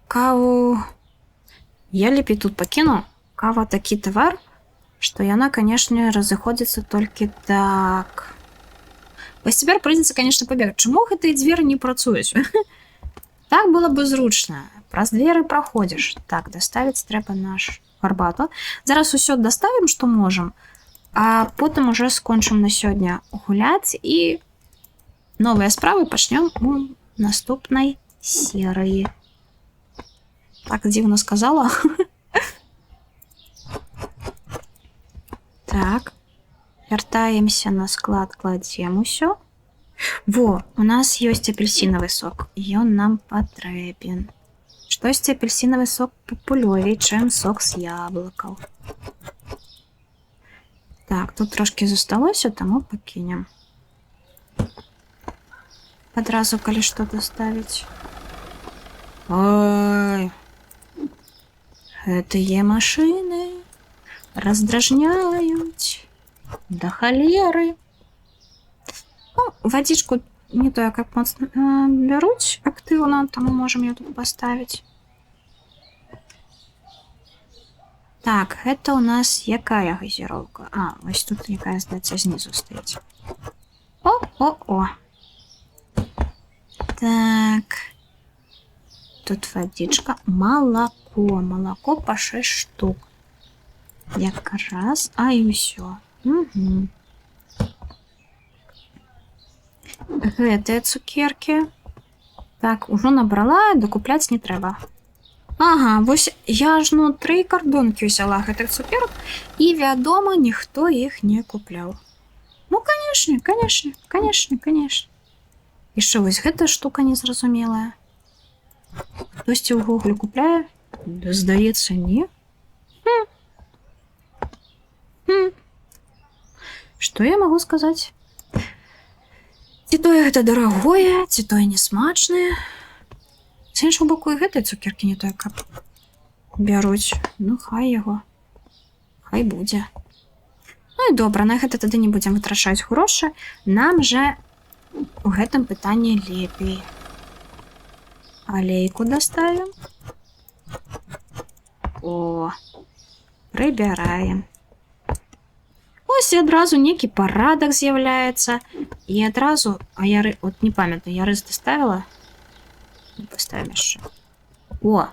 Каву... Я лепей тут пакіну. Кава такі тавар, што яна, конечно, разыходзіцца толькі так... Вось цяпер прыйдзецца, конечно, пабегаць. Чаму гэтыя дзверы не працуюць? Так было бы зручна. Праз дзверы праходзіш. Так, даставіць трэба наш гарбату. Зараз усё даставім, што можам, а потым уже скончым на сёння гуляць і новыя справы пачнём у наступнай серыі. Так дзіўна сказала. Так. Вяртаемся на склад, кладзем усё. Во, у нас ёсць апельсінавы сок. Ён нам патрэбен. Штосьці апельсінавы сок папулёвей, чым сок з яблыкаў. Так, тут трошки засталося, таму пакінем. Адразу, калі што даставіць. Ой. Гэтыя машыны раздражняюць. Да халеры. Ну, водичку не то, как моцна бяруць актыўна, таму можам ее тут поставить. Так, это у нас якая газіроўка? А, вось тут якая, здаецца, знизу стаіць. О-о-о. Так. Тут водичка. Молоко. Молоко по 6 штук. Якраз. А і ўсё. Угу. Гэтыя цукерки. Так, ужо набрала, докупляць не трэба. Ага, вось я ж ну 3 кардонкі ўзяла гэтых цукерак, і, вядома, ніхто іх не купляў. Ну, канешне, канешне, канешне, канешне. Яшчэ вось гэта штука незразумелая. Хтосьці ўвогуле купляе? Да, здаецца, не. Што я магу сказаць? Ці тое гэта дарагое, ці тое несмачнае. З іншого боку, і гэтыя цукеркі не тое, каб бяруць. Ну, хай яго. Хай будзе. Ну і добра, на гэта тады не будзем вытрачаць грошы. Нам жа у гэтым пытанні лепей. Алейку даставім. О, прыбяраем. Ось і адразу нейкі парадак з'яўляецца. І адразу, а я от не памятаю, я рыс даставіла? Не поставим яшчэ. О,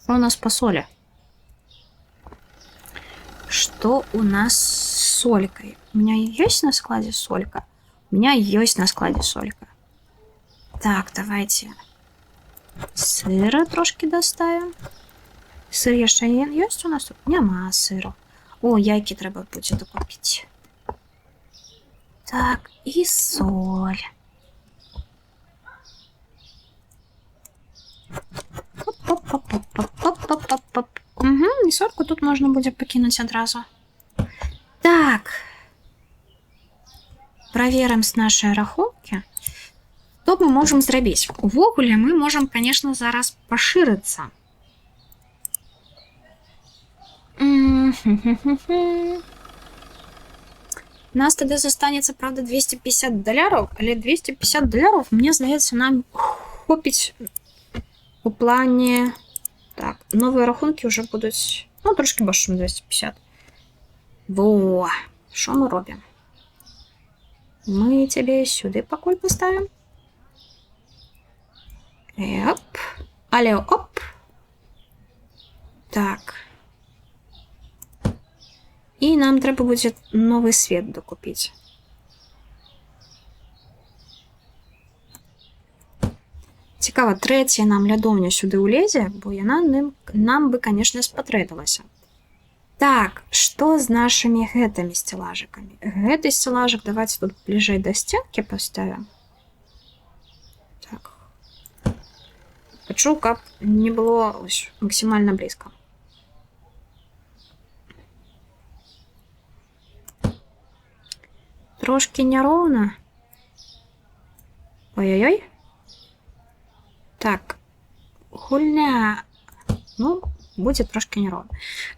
што у нас па солі? Што у нас з солькай? У меня ёсць на складзе солька? У меня ёсць на складзе солька. Так, давайте сыра трошки доставим. Сыр яшчэ ёсць у нас тут? Няма сыру. О, яйкі трэба будзе докупіць. Так, і соль. Угу, і сольку тут можна будзе пакінуць адразу. Так. Праверым з нашай рахункі. Што мы можам зрабіць? Увогуле мы можам, конечно, зараз пашырыцца. Нас тады застанецца, правда, $250, але $250, мне здаецца, нам хопіць у плане... Так, новыя рахункі ўжо будуць, ну, трошки больш, чым 250. Во, што мы робім? Мы цябе сюды пакуль паставім. Оп. Але оп. Так. І нам трэба будзе новы свет докупіць. Цікава, трэцяя нам лядоўня сюды ўлезе, бо яна нам бы, конечно, спатрэбілася. Так, што з нашымі гэтымі сцелажыкамі? Гэты сцелажык давайте тут бліжэй да сценкі паставім. Так. Хачу, каб не было ось, максімальна блізка. Трошки няроўна. Ой-ой-ой. Так, гульня, ну, будзе трошки няроўна.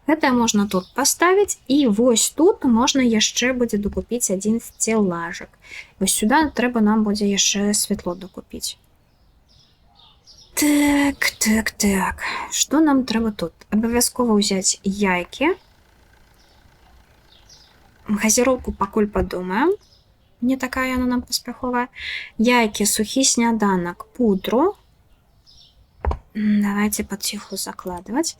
Гэта можна тут паставіць, і вось тут можна яшчэ будзе докупіць адзін сцелажык. Вось сюда трэба нам будзе яшчэ святло докупіць. Так, так, так. Што нам трэба тут? Абавязкова ўзяць яйкі. Газіроўку пакуль падумаем. Не такая яна нам паспяховая. Яйкі, сухі сняданак, пудру. Давайте паціху закладывать.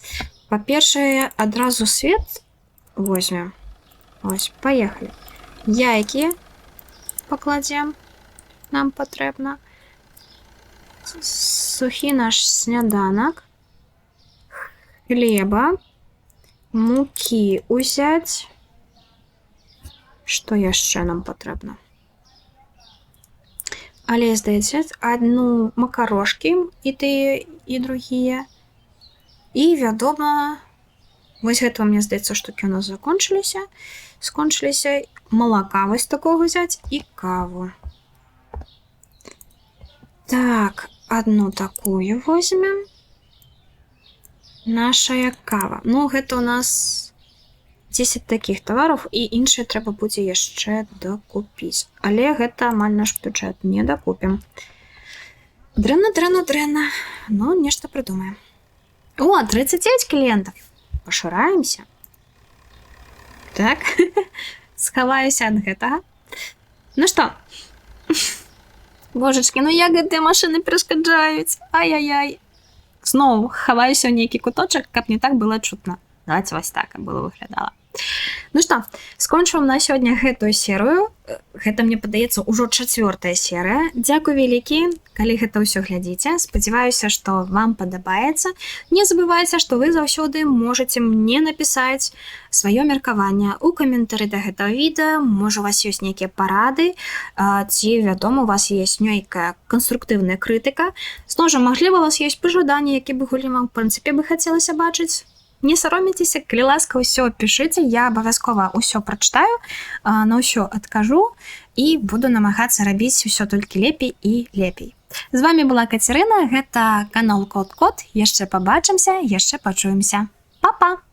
Па-першае, адразу свет возьмем. Ось, поехали. Яйкі покладем. Нам патрэбна. Сухі наш сняданак. Хлеба. Мукі узяць. Што яшчэ нам патрэбна? Але, здаецца, адну макарошкі і тыя, і другія. І, вядома, вось гэтага, мне здаецца, штукі у нас закончыліся. Скончыліся. Малака вось такого взяць і каву. Так, одну такую возьмем. Нашая кава. Ну, гэта у нас 10 таких товаров, і іншыя трэба будзе яшчэ дакупіць. Але гэта амаль наш бюджет. Не дакупім. Дрэнна, дрэнна, дрэнна. Ну, нешта придумаем. О, 39 клиентов. Пашыраемся. Так. Схаваюся ад гэтага. Ну што? Божачкі, ну як гэтыя машыны перашкаджаюць? Ай-яй-яй. Зноў хаваюся ў нейкі куточак, каб не так было чутно. Давайте вось так было выглядала. Ну што, скончым на сёння гэтую серыю. Гэта, мне падаецца, ўжо 4-я серыя. Дзякуй вялікі, калі гэта ўсё глядзіце. Спадзяваюся, што вам падабаецца. Не забывайце, што вы заўсёды можаце мне напісаць сваё меркаванне ў каментары да гэтага відэа. Можа, у вас ёсць нейкія парады, ці, вядома, у вас ёсць нейкая канструктыўная крытыка. Зноў жа, магліва, у вас ёсць пажаданні, які бы гулі вам, у прынцыпе, бы хацелася бачыць. Не саромейцеся, калі ласка, ўсё пішыце, я абавязкова ўсё прачытаю, на ўсё адкажу і буду намагацца рабіць усё толькі лепей і лепей. З вами была Кацярына, гэта канал Кот-Кот. Яшчэ пабачымся, яшчэ пачуемся. Па-па!